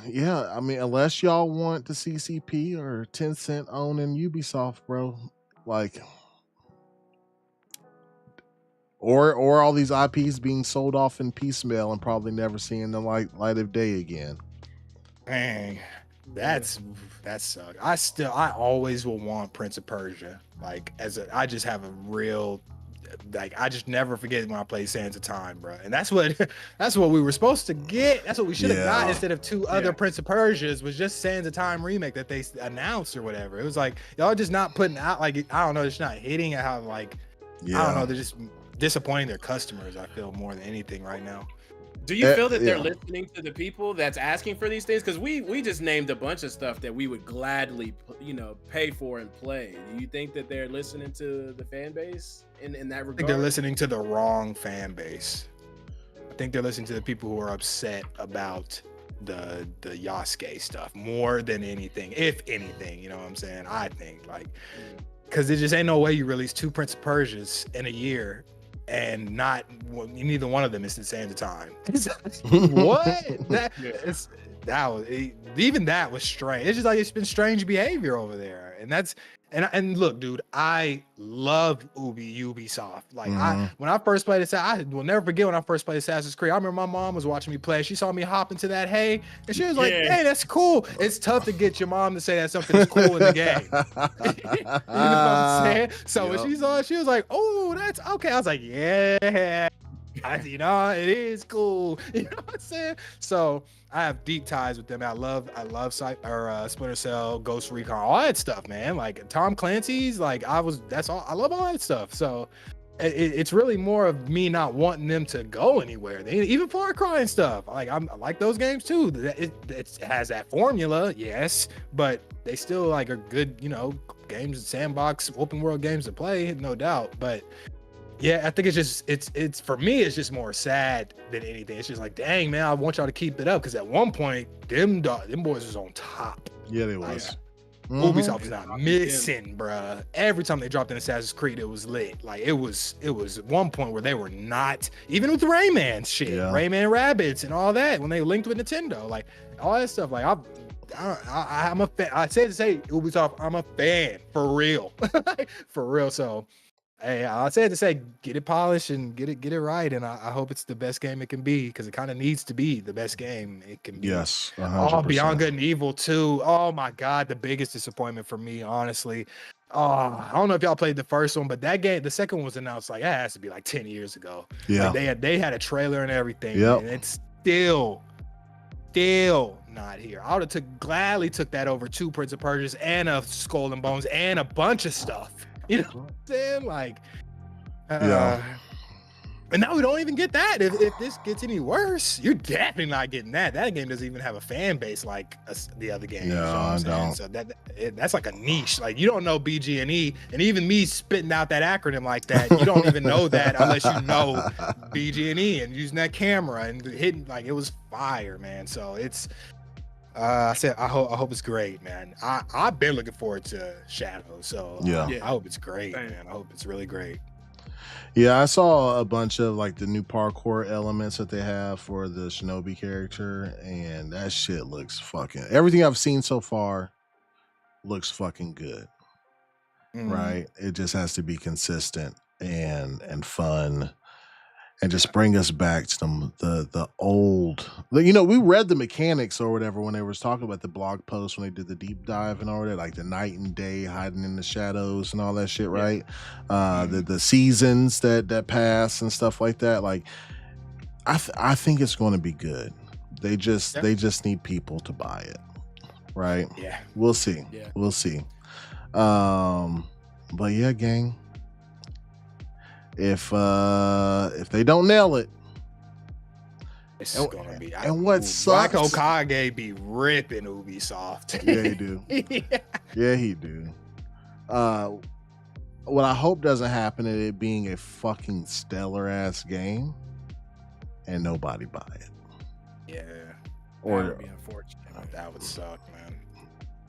yeah, I mean, unless y'all want the CCP or Tencent owning Ubisoft, bro, like, or all these IPs being sold off in piecemeal and probably never seeing the light of day again.
Dang. That sucks. I always will want Prince of Persia. Like, I just have a real, like, I just never forget when I play Sands of Time, bro. And that's what we were supposed to get. That's what we should have got instead of 2 other Prince of Persias, was just Sands of Time remake that they announced or whatever. It was like, y'all just not putting out, like, I don't know, just not hitting at how, like, I don't know, they're just disappointing their customers, I feel, more than anything right now.
Do you feel that they're listening to the people that's asking for these things? Because we just named a bunch of stuff that we would gladly, pay for and play. Do you think that they're listening to the fan base in that regard?
I think they're listening to the wrong fan base. I think they're listening to the people who are upset about the Yasuke stuff more than anything, if anything. You know what I'm saying? I think, like, because there just ain't no way you release 2 Prince of Persias in a year and neither one of them is in Sands of Time. What? Even that was strange. It's just like, it's been strange behavior over there, and look, dude, I love Ubisoft. Like, when I first played I will never forget when I first played Assassin's Creed. I remember my mom was watching me play. She saw me hop into that hay, and she was like, "Hey, that's cool." It's tough to get your mom to say that something's cool in the game. You know what I'm saying? So when she saw it, she was like, "Oh, that's okay." I was like, "Yeah." It is cool. You know what I'm saying? So I have deep ties with them. I love Splinter Cell, Ghost Recon, all that stuff, man. Like Tom Clancy's, like I love all that stuff. So it's really more of me not wanting them to go anywhere. Even Far Cry and stuff. Like I like those games too. It has that formula, yes, but they still like are good, games, sandbox, open world games to play, no doubt. But yeah, I think it's for me, it's just more sad than anything. It's just like, dang, man, I want y'all to keep it up, because at one point, them boys was on top.
Yeah, they was.
Ubisoft was not missing, bruh. Every time they dropped in Assassin's Creed, it was lit. Like, it was one point where they were not, even with Rayman shit, Rayman Rabbids and all that, when they linked with Nintendo, like all that stuff. Like, I'm a fan. I say to say Ubisoft, I'm a fan for real, for real. So, hey, I said to say, get it polished and get it right, and I hope it's the best game it can be, because it kind of needs to be the best game it can be.
Yes, 100%.
Oh, Beyond Good and Evil 2. Oh my God, the biggest disappointment for me, honestly. I don't know if y'all played the first one, but that game, the second one was announced like it has to be like 10 years ago.
Yeah,
like they had a trailer and everything.
Yeah,
and still not here. I would have gladly took that over 2 Prince of Persias and a Skull and Bones and a bunch of stuff. You know what I'm saying? Like,
Yeah.
And now we don't even get that. If this gets any worse, you're definitely not getting that. That game doesn't even have a fan base like the other games.
No,
you know what I'm saying? So that's like a niche. Like, you don't know BG&E, and even me spitting out that acronym like that, you don't even know that unless you know BG&E and using that camera and hitting, like, it was fire, man. So it's I hope it's great, man. I've been looking forward to Shadow, so I hope it's great, man. I hope it's really great.
Yeah, I saw a bunch of like the new parkour elements that they have for the Shinobi character, and that shit looks fucking. Everything I've seen so far looks fucking good, right? It just has to be consistent and fun, and just bring us back to the old. You know, we read the mechanics or whatever when they was talking about the blog post when they did the deep dive and all that, like the night and day hiding in the shadows and all that shit, right? The seasons that pass and stuff like that. Like, I think it's going to be good. They just need people to buy it, right?
Yeah,
we'll see.
Yeah.
We'll see. But yeah, gang. If they don't nail it,
it's gonna be.
And what sucks?
Black Okage be ripping Ubisoft.
Yeah, he do. Yeah, he do. What I hope doesn't happen is it being a fucking stellar ass game, and nobody buy it.
Yeah,
or
that would be unfortunate. That would suck, man.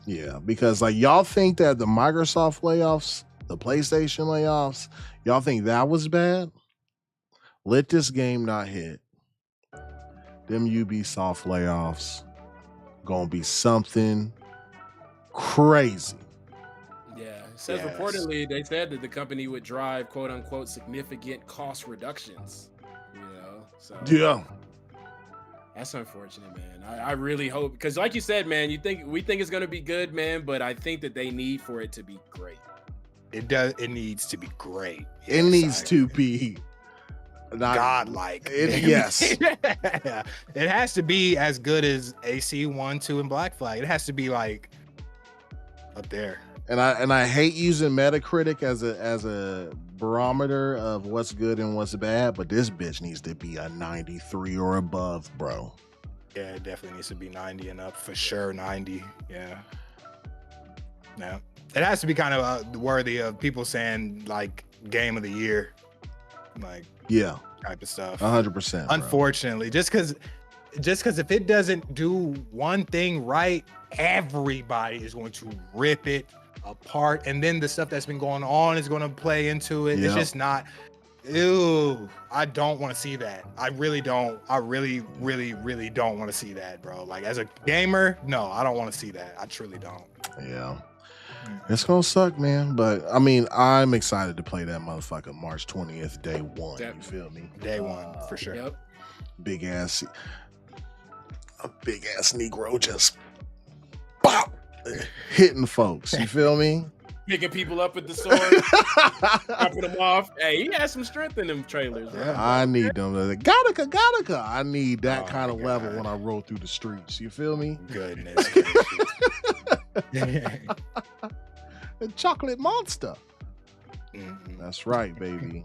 Yeah, because like y'all think that the Microsoft layoffs, the PlayStation layoffs, y'all think that was bad? Let this game not hit. Them Ubisoft layoffs gonna be something crazy.
Yeah, it says reportedly they said that the company would drive quote unquote significant cost reductions. You know, so
yeah,
that's unfortunate, man. I really hope, because like you said, man, we think it's gonna be good, man, but I think that they need for it to be great.
It does. It needs to be great.
It needs to be
godlike.
Yes.
It has to be as good as AC 1, 2, and Black Flag. It has to be like up there.
And I hate using Metacritic as a barometer of what's good and what's bad, but this bitch needs to be a 93 or above, bro.
Yeah, it definitely needs to be 90 and up for sure. 90. Yeah. Yeah. It has to be kind of worthy of people saying like game of the year, like type of stuff.
100%.
Unfortunately, just because if it doesn't do one thing right, everybody is going to rip it apart, and then the stuff that's been going on is going to play into it. It's just not. Ew, I don't want to see that. I really don't. I really, really, really don't want to see that, bro. Like, as a gamer, no, I don't want to see that. I truly don't.
Yeah. It's gonna suck, man. But I mean, I'm excited to play that motherfucker March 20th, day one. You feel me?
Day one, for sure.
Yep.
A big ass Negro just pop hitting folks. You feel me?
Picking people up with the sword, dropping them off. Hey, he has some strength in them trailers.
Yeah, I need them. Gattaca. I need that kind of level when I roll through the streets. You feel me?
Goodness.
A chocolate monster. That's right, baby.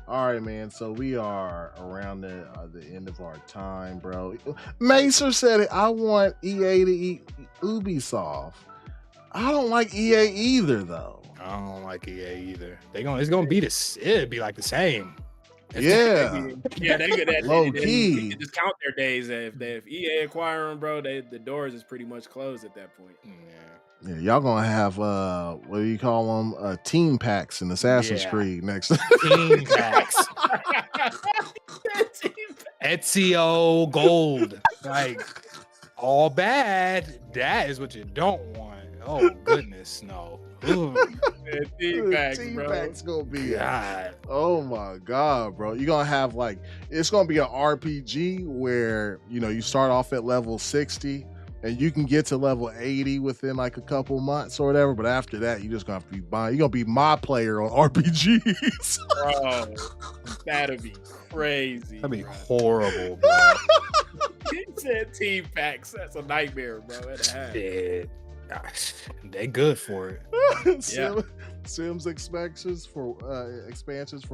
All right, man. So we are around the end of our time, bro. Macer said it. I want EA to eat Ubisoft. I don't like EA either, though.
I don't like EA either. It's gonna be it'd be like the same.
Yeah.
Yeah, they could
low key.
Just count their days. If EA acquire them, bro, the doors is pretty much closed at that point.
Yeah, y'all gonna have what do you call them? Team packs in Assassin's Creed next.
Team packs. Ezio Gold, like all bad. That is what you don't want. Oh goodness, no.
Team packs, bro.
Packs gonna be.
God.
Oh my god, bro! You're gonna have like it's gonna be an RPG where you start off at level 60. And you can get to level 80 within like a couple months or whatever. But after that, you just gonna have to be buying. You're gonna be my player on RPGs.
Bro, that'd be crazy.
That'd be horrible, bro.
He said team packs. That's a nightmare, bro.
Shit. Gosh, they good for it.
Sims expansions for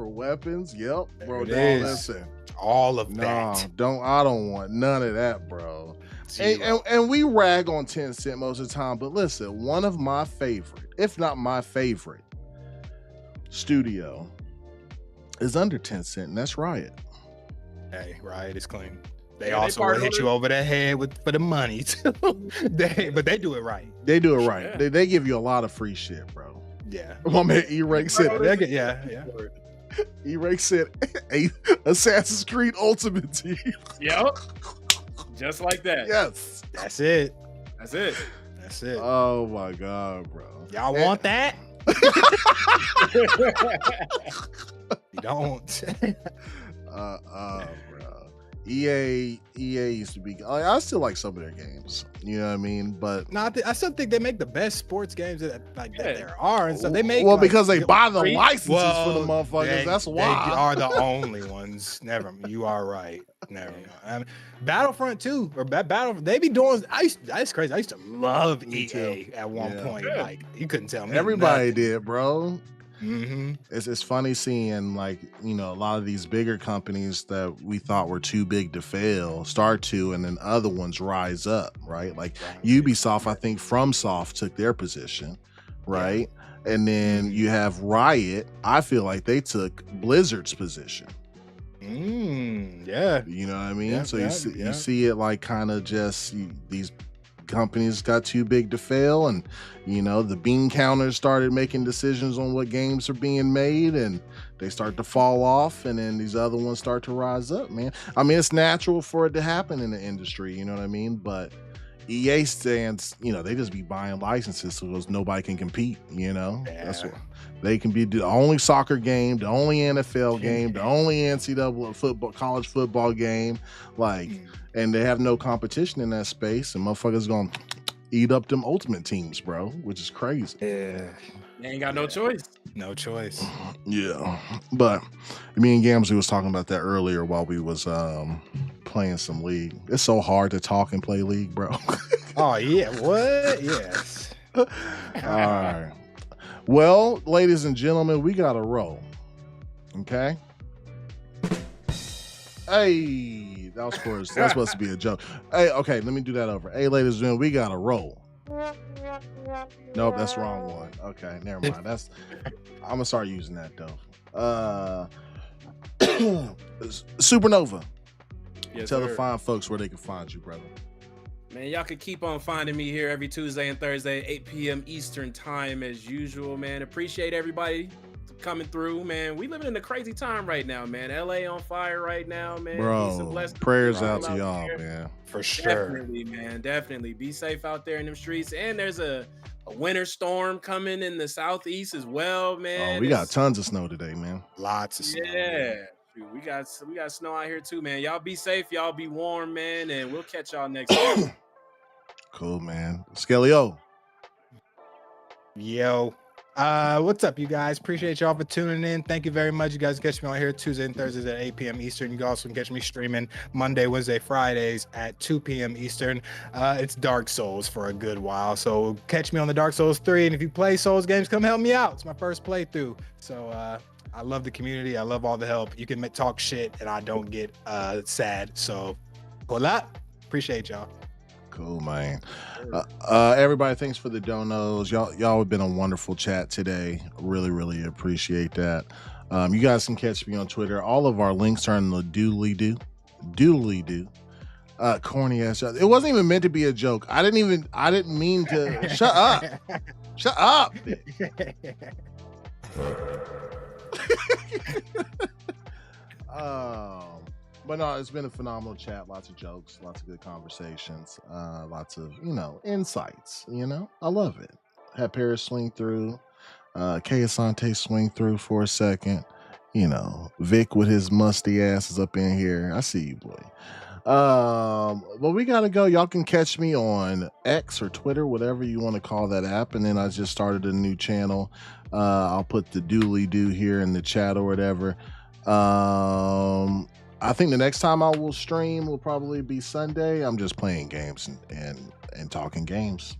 weapons. Yep, bro. Listen,
all of that.
I don't want none of that, bro. And we rag on Tencent most of the time, but listen, one of my favorite, if not my favorite, studio is under Tencent, and that's Riot.
Hey, Riot is clean. They also will hit you over the head for the money too. But they do it right.
They do it right. Yeah. They give you a lot of free shit, bro.
Yeah.
My man E-Rake said, E-Rake said, Assassin's Creed Ultimate Team.
Yep. Just like that.
Yes.
That's it.
Oh my God, bro.
Y'all want that? You don't.
Bro. EA used to be. I still like some of their games. You know what I mean? But
no, I still think they make the best sports games that there are, and so they make.
Well, because they buy the licenses for the motherfuckers. That's why
they are the only ones. You are right. Never mind. I mean, Battlefront 2 or Battlefront. They be doing. That's crazy. I used to love EA at one point. Yeah. Like you couldn't tell me.
Everybody
nothing.
Did, bro.
Mm-hmm.
It's funny seeing a lot of these bigger companies that we thought were too big to fail start to, and then other ones rise up, right? Like Ubisoft, I think FromSoft took their position, right? Yeah. And then you have Riot. I feel like they took Blizzard's position.
Yeah.
You know what I mean? You see it like kind of just these companies got too big to fail, and the bean counters started making decisions on what games are being made, and they start to fall off, and then these other ones start to rise up, man. I mean, it's natural for it to happen in the industry, you know what I mean? But EA stands, they just be buying licenses so nobody can compete, That's what they can be, the only soccer game, the only NFL game, the only NCAA football, college football game, and they have no competition in that space, and motherfuckers gonna eat up them ultimate teams, bro, which is crazy.
Yeah.
They ain't got no choice.
No choice.
Yeah. But me and Gamsey was talking about that earlier while we was playing some League. It's so hard to talk and play League, bro.
Oh, yeah. What? Yes.
All right. Well, ladies and gentlemen, we got to roll. Okay? Hey, that's supposed to be a joke. Hey, okay, let me do that over. Hey, ladies and gentlemen, we got to roll. Nope, that's the wrong one. Okay, never mind. I'm gonna start using that though. Supernova.
Yes,
Tell
sir.
the fine folks where they can find you, brother.
Man, y'all can keep on finding me here every Tuesday and Thursday, 8 p.m. Eastern time as usual, man. Appreciate everybody coming through, man. We living in a crazy time right now, man. LA on fire right now, man.
Bro, prayers out to y'all, man.
For sure.
Definitely, man. Definitely. Be safe out there in them streets. And there's a winter storm coming in the southeast as well, man.
Oh, we got tons of snow today, man.
Lots of snow.
Yeah. We got snow out here too, man. Y'all be safe. Y'all be warm, man. And we'll catch y'all next time.
Cool, man. Skellio.
Yo. What's up, you guys? Appreciate y'all for tuning in. Thank you very much. You guys catch me on here Tuesday and Thursdays at 8 p.m. Eastern. You can also catch me streaming Monday, Wednesday, Fridays at 2 p.m. Eastern. It's Dark Souls for a good while, so catch me on the Dark Souls 3. And if you play Souls games, come help me out. It's my first playthrough. So I love the community. I love all the help. You can talk shit, and I don't get sad. So, hola. Appreciate y'all.
Cool, man. Everybody, thanks for the donos. Y'all have been a wonderful chat today. Really appreciate that. You guys can catch me on Twitter. All of our links are in the doodly doo. Corny ass. It wasn't even meant to be a joke. I didn't mean to. Shut up. But no, it's been a phenomenal chat. Lots of jokes, lots of good conversations, lots of, insights, I love it. Had Paris swing through, Kay Asante swing through for a second, Vic with his musty ass is up in here. I see you, boy. But we gotta go. Y'all can catch me on X or Twitter, whatever you want to call that app. And then I just started a new channel. I'll put the doodly doo here in the chat or whatever. I think the next time I will stream will probably be Sunday. I'm just playing games and talking games.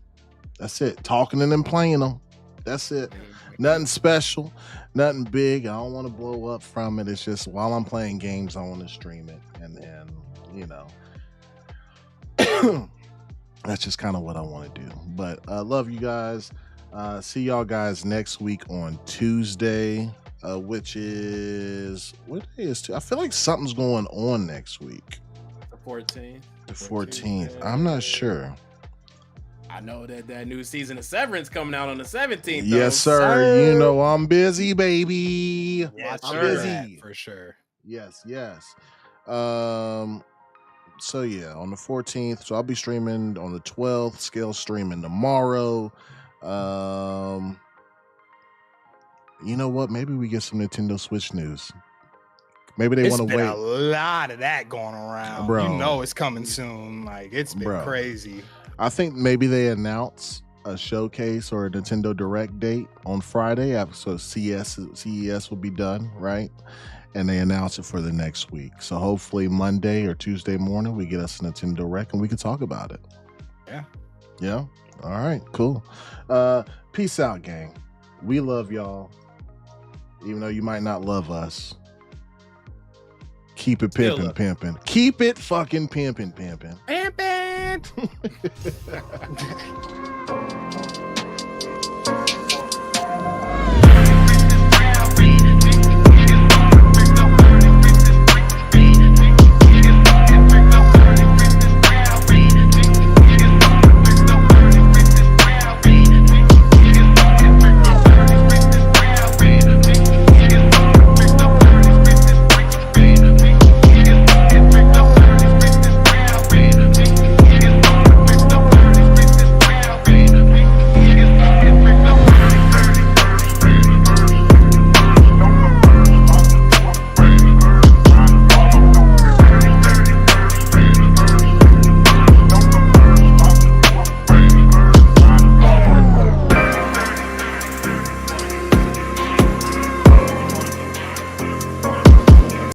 That's it. Talking and then playing them. That's it. Nothing special, nothing big. I don't want to blow up from it. It's just while I'm playing games, I want to stream it. And you know, that's just kind of what I want to do. But I love you guys. See y'all guys next week on Tuesday, which is, what day is I feel like something's going on next week.
The 14th.
The 14th. I'm not sure.
I know that new season of Severance coming out on the 17th.
Yes, sir. You know I'm busy, baby.
Yes,
I'm busy
for sure.
Yes. So yeah, on the 14th. So I'll be streaming on the 12th. Scale streaming tomorrow. You know what? Maybe we get some Nintendo Switch news. Maybe they want to wait.
A lot of that going around,
bro.
You know it's coming soon. Like it's been crazy.
I think maybe they announce a showcase or a Nintendo Direct date on Friday. So CES will be done, right? And they announce it for the next week. So hopefully Monday or Tuesday morning we get us a Nintendo Direct and we can talk about it. Yeah. All right. Cool. Peace out, gang. We love y'all, even though you might not love us. Keep it pimping. Keep it fucking pimping.
Pimping.